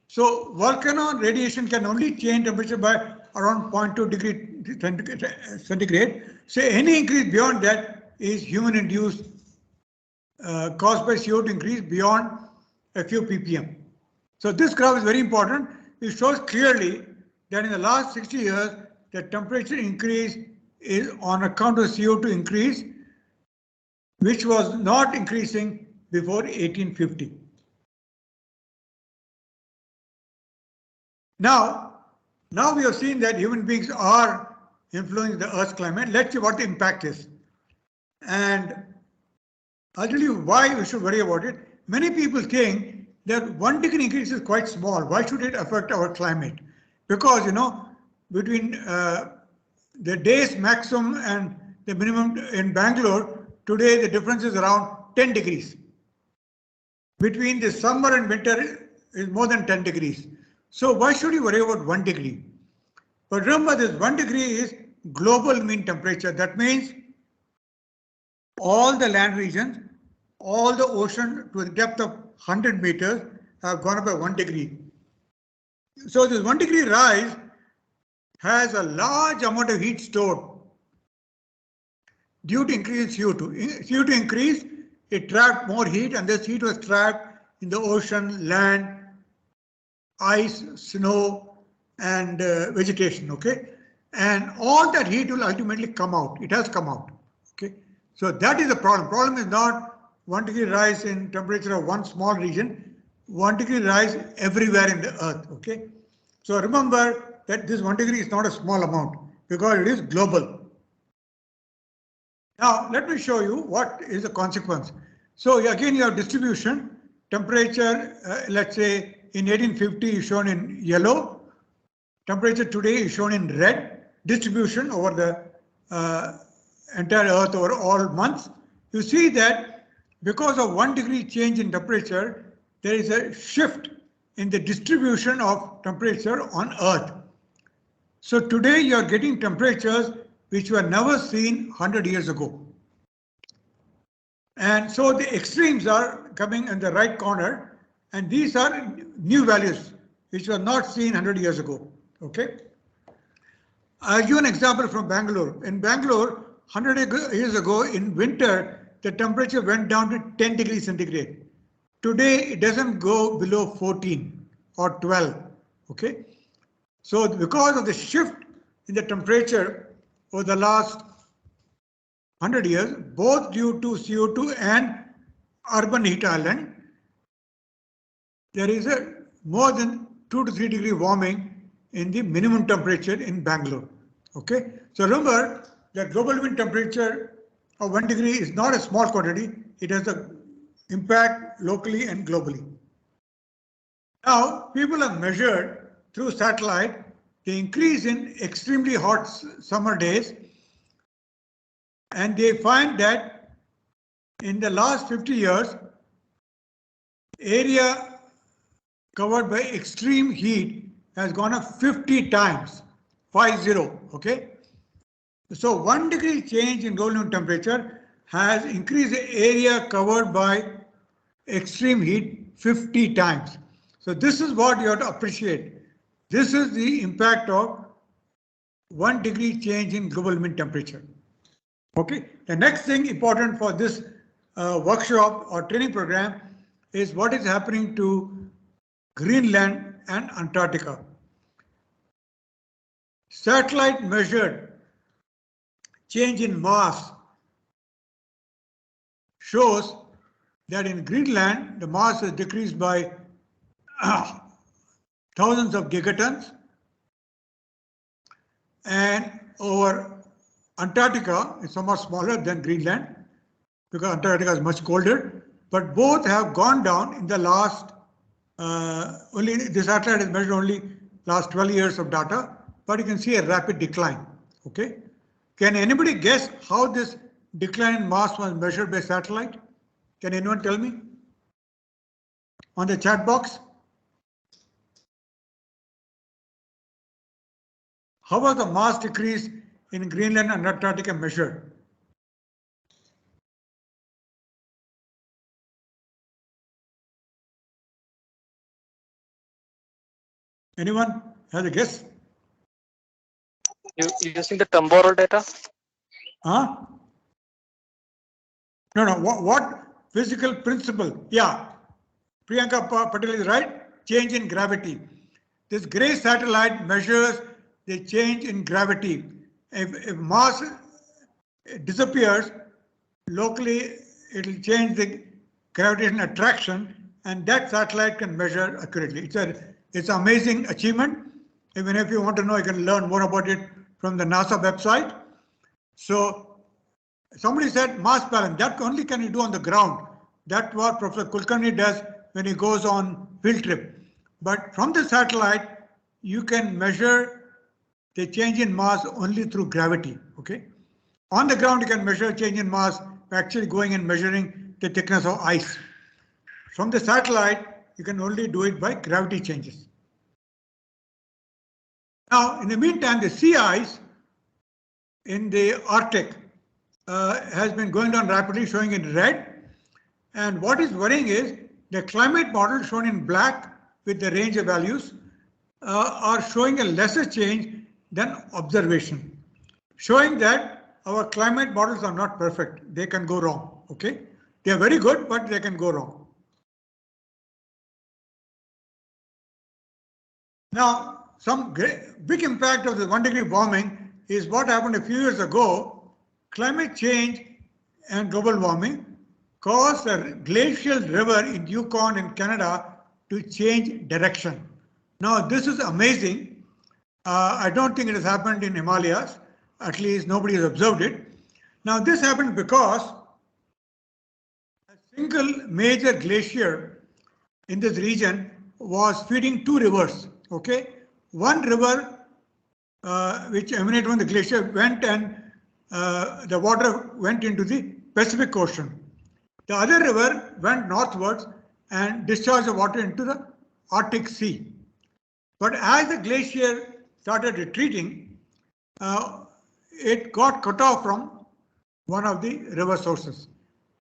So volcano radiation can only change temperature by around 0.2 degree centigrade. So any increase beyond that is human induced, caused by CO2 increase beyond a few ppm. So this graph is very important. It shows clearly that in the last 60 years, the temperature increase is on account of CO2 increase, which was not increasing before 1850. Now we have seen that human beings are influencing the Earth's climate. Let's see what the impact is. And I'll tell you why we should worry about it. Many people think that 1 degree increase is quite small. Why should it affect our climate? Because, you know, between the day's maximum and the minimum in Bangalore, today the difference is around 10 degrees. Between the summer and winter is more than 10 degrees. So why should you worry about 1 degree? But remember, this 1 degree is global mean temperature. That means all the land regions, all the ocean to a depth of 100 meters have gone up by 1 degree. So this 1 degree rise has a large amount of heat stored due to increase in CO2. CO2 increased, it trapped more heat, and this heat was trapped in the ocean, land, ice, snow, and vegetation. Okay, and all that heat will ultimately come out. It has come out. Okay, so that is the problem. Problem is not 1 degree rise in temperature of one small region, 1 degree rise everywhere in the earth. Okay, so remember that this 1 degree is not a small amount because it is global. Now let me show you what is the consequence. So again, you have distribution. Temperature, let's say in 1850 is shown in yellow. Temperature today is shown in red. Distribution over the entire earth over all months. You see that because of 1 degree change in temperature, there is a shift in the distribution of temperature on earth. So today you are getting temperatures which were never seen 100 years ago. And so the extremes are coming in the right corner, and these are new values which were not seen 100 years ago. Okay. I'll give an example from Bangalore. In Bangalore, 100 years ago in winter, the temperature went down to 10 degrees centigrade. Today, it doesn't go below 14 or 12. Okay. So because of the shift in the temperature over the last 100 years, both due to CO2 and urban heat island, there is a more than 2 to 3 degree warming in the minimum temperature in Bangalore. Okay, so remember that global mean temperature of 1 degree is not a small quantity. It has an impact locally and globally. Now, people have measured through satellite the increase in extremely hot summer days, and they find that in the last 50 years, area covered by extreme heat has gone up 50 times, 50, okay? So 1 degree change in global temperature has increased the area covered by extreme heat 50 times. So this is what you have to appreciate. This is the impact of 1 degree change in global mean temperature. Okay, the next thing important for this workshop or training program is what is happening to Greenland and Antarctica. Satellite measured change in mass shows that in Greenland, the mass has decreased by thousands of gigatons, and over Antarctica is somewhat smaller than Greenland because Antarctica is much colder, but both have gone down in the last, only the satellite has measured only last 12 years of data, but you can see a rapid decline. Okay, can anybody guess how this decline in mass was measured by satellite? Can anyone tell me? On the chat box. How was the mass decrease in Greenland and Antarctica measured? Anyone has a guess? Using the temporal data? Huh? No, what physical principle? Yeah, Priyanka Patel is right. Change in gravity. This gray satellite measures the change in gravity. If Mars disappears, locally it will change the gravitational attraction, and that satellite can measure accurately. It's an amazing achievement. Even if you want to know, you can learn more about it from the NASA website. So somebody said mass balance, that only can you do on the ground. That's what Professor Kulkarni does when he goes on field trip. But from the satellite, you can measure the change in mass only through gravity. Okay. On the ground, you can measure change in mass by actually going and measuring the thickness of ice. From the satellite, you can only do it by gravity changes. Now, in the meantime, the sea ice in the Arctic has been going down rapidly, showing in red. And what is worrying is the climate model shown in black with the range of values are showing a lesser change than observation, showing that our climate models are not perfect. They can go wrong. Okay, they are very good, but they can go wrong. Now, some big impact of the 1 degree warming is what happened a few years ago. Climate change and global warming caused a glacial river in Yukon in Canada to change direction. Now, this is amazing. I don't think it has happened in Himalayas. At least nobody has observed it. Now, this happened because a single major glacier in this region was feeding two rivers. Okay, one river which emanated from the glacier went and the water went into the Pacific Ocean. The other river went northwards and discharged the water into the Arctic Sea. But as the glacier started retreating, it got cut off from one of the river sources.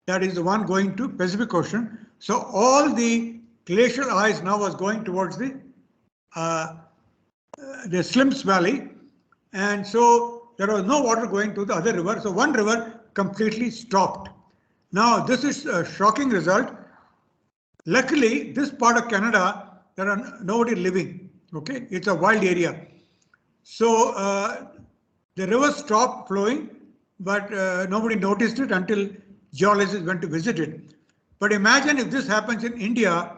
That is the one going to Pacific Ocean. So all the glacial ice now was going towards the Slims Valley, and so there was no water going to the other river. So one river completely stopped. Now this is a shocking result. Luckily, this part of Canada, there are nobody living. Okay, it's a wild area. So the river stopped flowing, but nobody noticed it until geologists went to visit it. But imagine if this happens in India,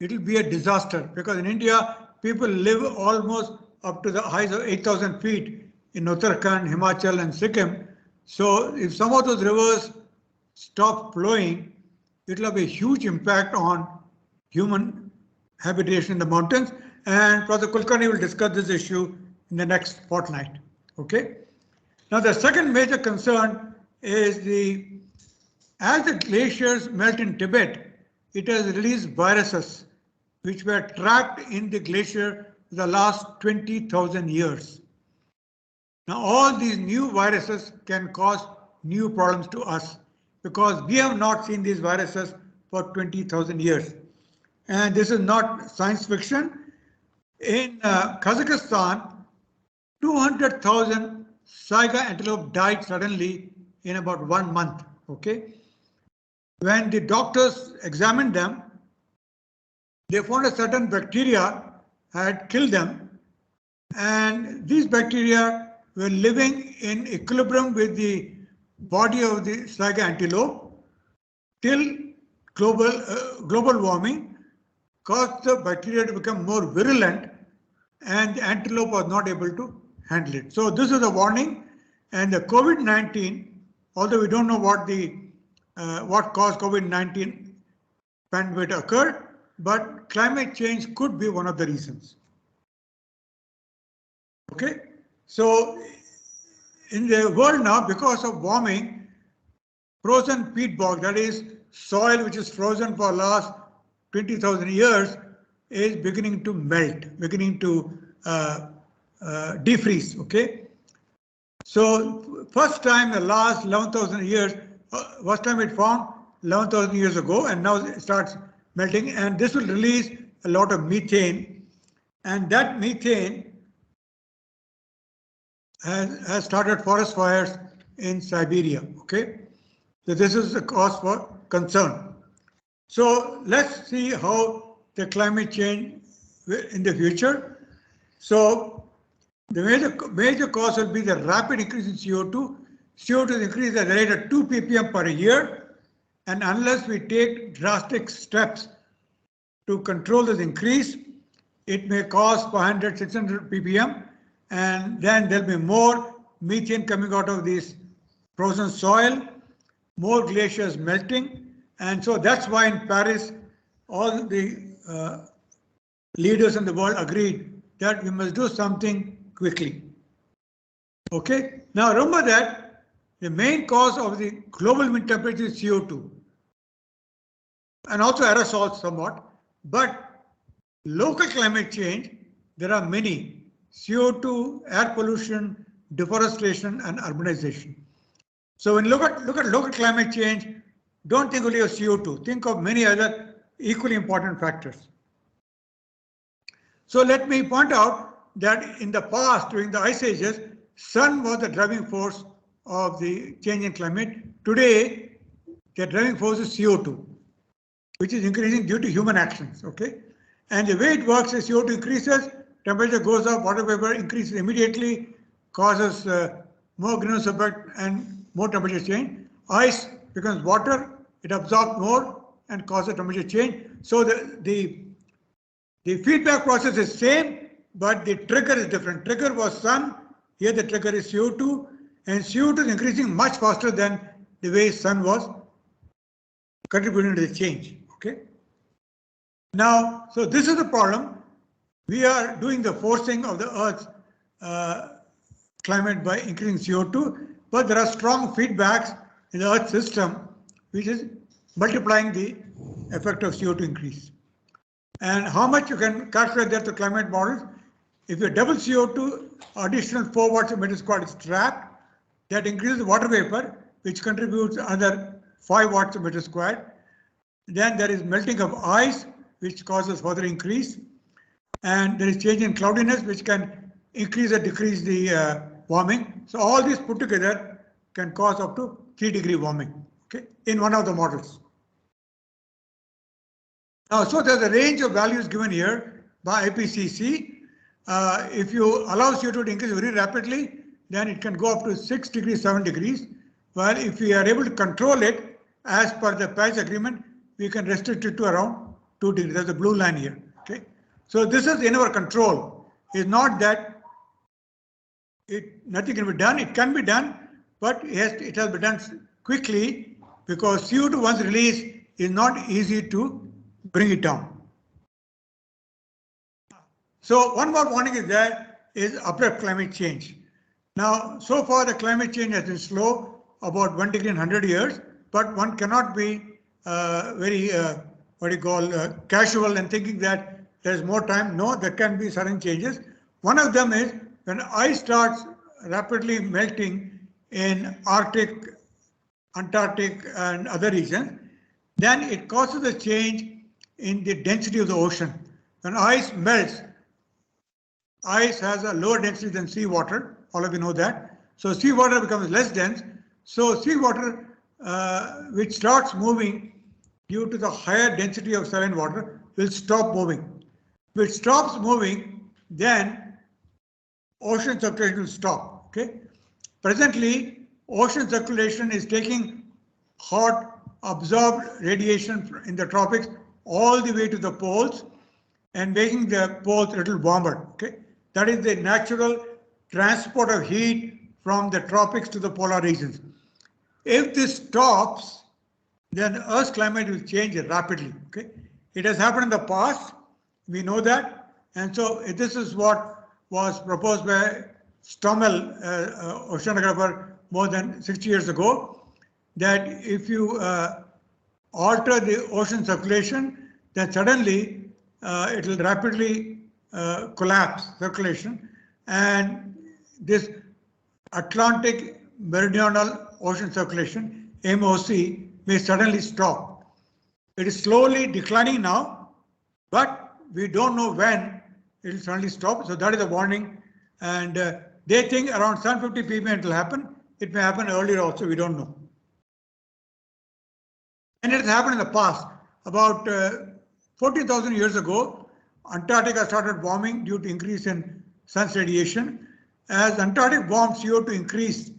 it will be a disaster, because in India, people live almost up to the heights of 8,000 feet in Uttarakhand, Himachal and Sikkim. So if some of those rivers stop flowing, it will have a huge impact on human habitation in the mountains. And Professor Kulkarni will discuss this issue in the next fortnight. Okay. Now the second major concern is as the glaciers melt in Tibet, it has released viruses which were trapped in the glacier for the last 20,000 years. Now all these new viruses can cause new problems to us, because we have not seen these viruses for 20,000 years. And this is not science fiction. In Kazakhstan, 200,000 saiga antelope died suddenly in about 1 month. Okay. When the doctors examined them, they found a certain bacteria had killed them, and these bacteria were living in equilibrium with the body of the saiga antelope till global warming caused the bacteria to become more virulent, and the antelope was not able to handle it. So this is a warning, and the COVID-19, although we don't know what caused COVID-19 pandemic to occur, but climate change could be one of the reasons. Okay, so in the world now, because of warming, frozen peat bog, that is soil which is frozen for the last 20,000 years, is beginning to melt, beginning to defreeze. Okay, so first time the last 11,000 years, first time it formed 11,000 years ago, and now it starts melting, and this will release a lot of methane, and that methane has started forest fires in Siberia. Okay, so this is a cause for concern. So let's see how the climate change in the future. So the major cause will be the rapid increase in CO2. CO2 is increased at the rate of 2 ppm per year, and unless we take drastic steps to control this increase, it may cause 500, 600 ppm, and then there'll be more methane coming out of this frozen soil, more glaciers melting, and so that's why in Paris, all the leaders in the world agreed that we must do something quickly. Okay, now remember that the main cause of the global mean temperature is CO2 and also aerosols somewhat, but local climate change, there are many: CO2, air pollution, deforestation, and urbanization. So when you look at local climate change, don't think only of CO2, think of many other equally important factors. So let me point out that in the past, during the ice ages, sun was the driving force of the change in climate. Today, the driving force is CO2, which is increasing due to human actions. Okay, and the way it works is CO2 increases, temperature goes up, water vapor increases immediately, causes more greenhouse effect and more temperature change. Ice becomes water, it absorbs more and causes temperature change. So the feedback process is same, but the trigger is different. Trigger was sun, here the trigger is CO2, and CO2 is increasing much faster than the way sun was contributing to the change. Okay. Now, so this is the problem. We are doing the forcing of the Earth's climate by increasing CO2, but there are strong feedbacks in the Earth system, which is multiplying the effect of CO2 increase. And how much you can calculate that to climate models? If you double CO2, additional 4 watts per meter squared is trapped. That increases water vapor, which contributes another 5 watts per meter squared. Then there is melting of ice, which causes further increase. And there is change in cloudiness, which can increase or decrease the warming. So all these put together can cause up to 3-degree warming, okay, in one of the models. Now, so there's a range of values given here by IPCC. If you allow CO2 to increase very rapidly, then it can go up to 6 degrees, 7 degrees. While if we are able to control it as per the Paris Agreement, we can restrict it to around 2 degrees. There's a blue line here. Okay, so this is in our control. It's not that nothing can be done. It can be done, but it has to be done quickly, because CO2 once released is not easy to bring it down. So one more warning is there is abrupt climate change. Now, so far the climate change has been slow, about 1 degree in 100 years, but one cannot be very casual and thinking that there's more time. No, there can be sudden changes. One of them is when ice starts rapidly melting in Arctic, Antarctic and other regions, then it causes a change in the density of the ocean. When ice melts, ice has a lower density than seawater. All of you know that. So seawater becomes less dense. So seawater, which starts moving due to the higher density of saline water, will stop moving. If it stops moving, then ocean circulation will stop. Okay. Presently, ocean circulation is taking hot absorbed radiation in the tropics all the way to the poles and making the poles a little warmer. Okay, that is the natural transport of heat from the tropics to the polar regions. If this stops, then Earth's climate will change rapidly. Okay, it has happened in the past. We know that, and so this is what was proposed by Stommel, oceanographer, more than 60 years ago, that if you alter the ocean circulation, then suddenly it will rapidly collapse circulation, and this Atlantic Meridional Ocean Circulation, MOC, may suddenly stop. It is slowly declining now, but we don't know when it will suddenly stop. So that is a warning, and They think around 750 ppm it will happen. It may happen earlier also, we don't know. And it has happened in the past. About 40,000 years ago, Antarctica started warming due to increase in sun's radiation. As Antarctic warmed, CO2 increased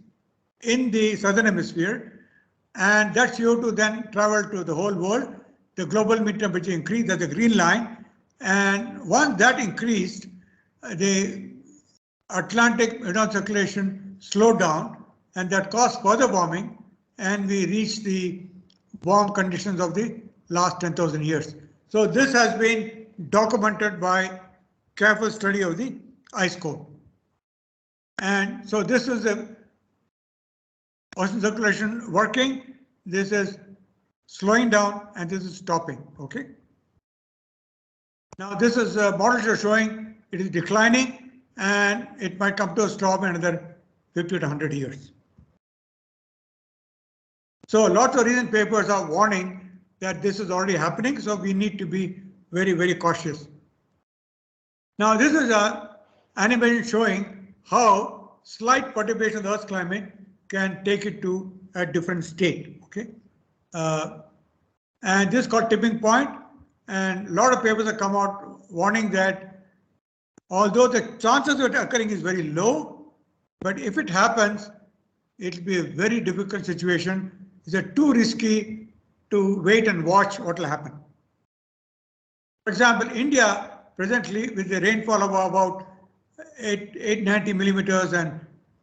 in the southern hemisphere, and that CO2 then traveled to the whole world. The global mean temperature increased, that's the green line. And once that increased, the Atlantic circulation slowed down, and that caused further warming, and we reached the warm conditions of the last 10,000 years. So this has been documented by careful study of the ice core. And so this is the ocean circulation working. This is slowing down and this is stopping. Okay. Now this is a model showing it is declining and it might come to a stop in another 50 to 100 years. So lots of recent papers are warning that this is already happening. So we need to be very, very cautious. Now this is an animation showing how slight perturbation of the Earth's climate can take it to a different state. Okay, and this is called tipping point, and a lot of papers have come out warning that although the chances of it occurring is very low, but if it happens, it will be a very difficult situation. It's too risky to wait and watch what will happen. For example, India presently with the rainfall of about 890 millimeters and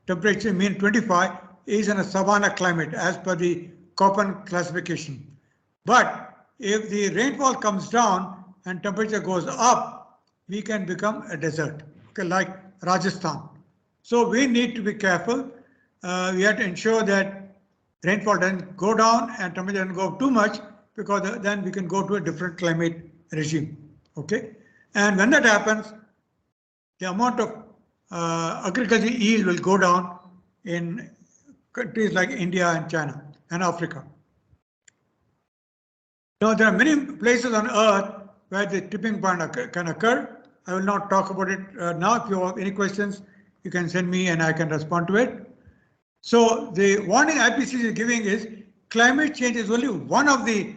temperature mean 25 is in a savanna climate as per the Köppen classification. But if the rainfall comes down and temperature goes up, we can become a desert, okay, like Rajasthan. So we need to be careful. We have to ensure that rainfall doesn't go down and temperature doesn't go up too much, because then we can go to a different climate regime. Okay, and when that happens, the amount of agricultural yield will go down in countries like India and China and Africa. Now there are many places on Earth where the tipping point can occur. I will not talk about it now. If you have any questions, you can send me and I can respond to it. So the warning IPCC is giving is climate change is only one of the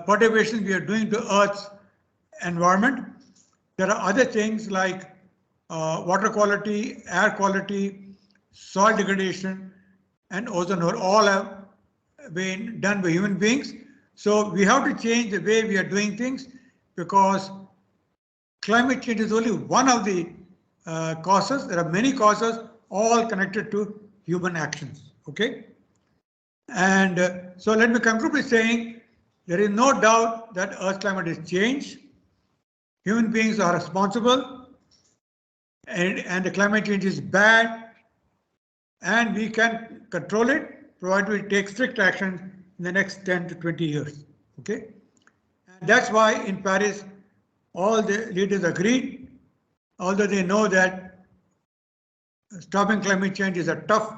perturbations we are doing to Earth's environment. There are other things like water quality, air quality, soil degradation, and ozone hole all have been done by human beings. So we have to change the way we are doing things, because climate change is only one of the causes. There are many causes, all connected to human actions. Okay, and so let me conclude by saying there is no doubt that Earth's climate has changed. Human beings are responsible, and the climate change is bad, and we can control it provided we take strict action in the next 10 to 20 years. Okay, and that's why in Paris all the leaders agreed, although they know that stopping climate change is a tough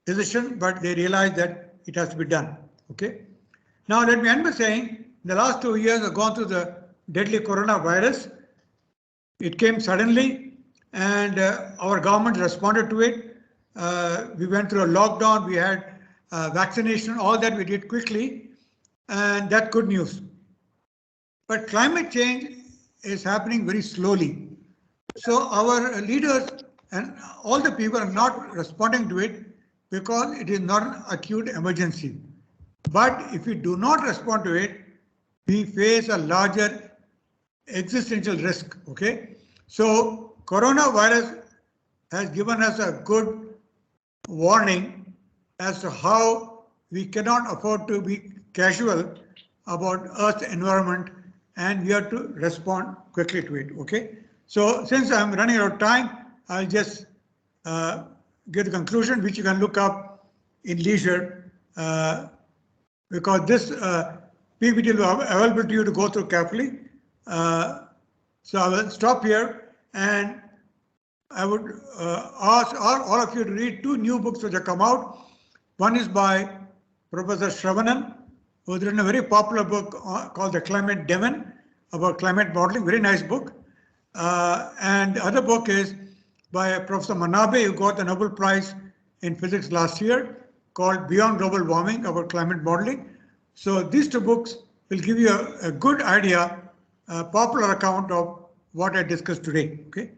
decision, but they realize that it has to be done. Okay, now let me end by saying in the last 2 years I've gone through the deadly coronavirus. It came suddenly and our government responded to it. We went through a lockdown, we had vaccination, all that we did quickly, and that's good news. But climate change is happening very slowly. So our leaders and all the people are not responding to it because it is not an acute emergency. But if we do not respond to it, we face a larger existential risk. Okay, so coronavirus has given us a good warning as to how we cannot afford to be casual about Earth's environment, and we have to respond quickly to it. Okay, so since I'm running out of time, I'll just give the conclusion, which you can look up in leisure, because this PPT will be available to you to go through carefully. So I will stop here, and I would ask all of you to read 2 new books which have come out. One is by Professor Shravanan, who has written a very popular book called The Climate Demon about climate modeling, very nice book. And the other book is by Professor Manabe, who got the Nobel Prize in Physics last year, called Beyond Global Warming, about climate modeling. So these two books will give you a good idea, a popular account of what I discussed today. Okay.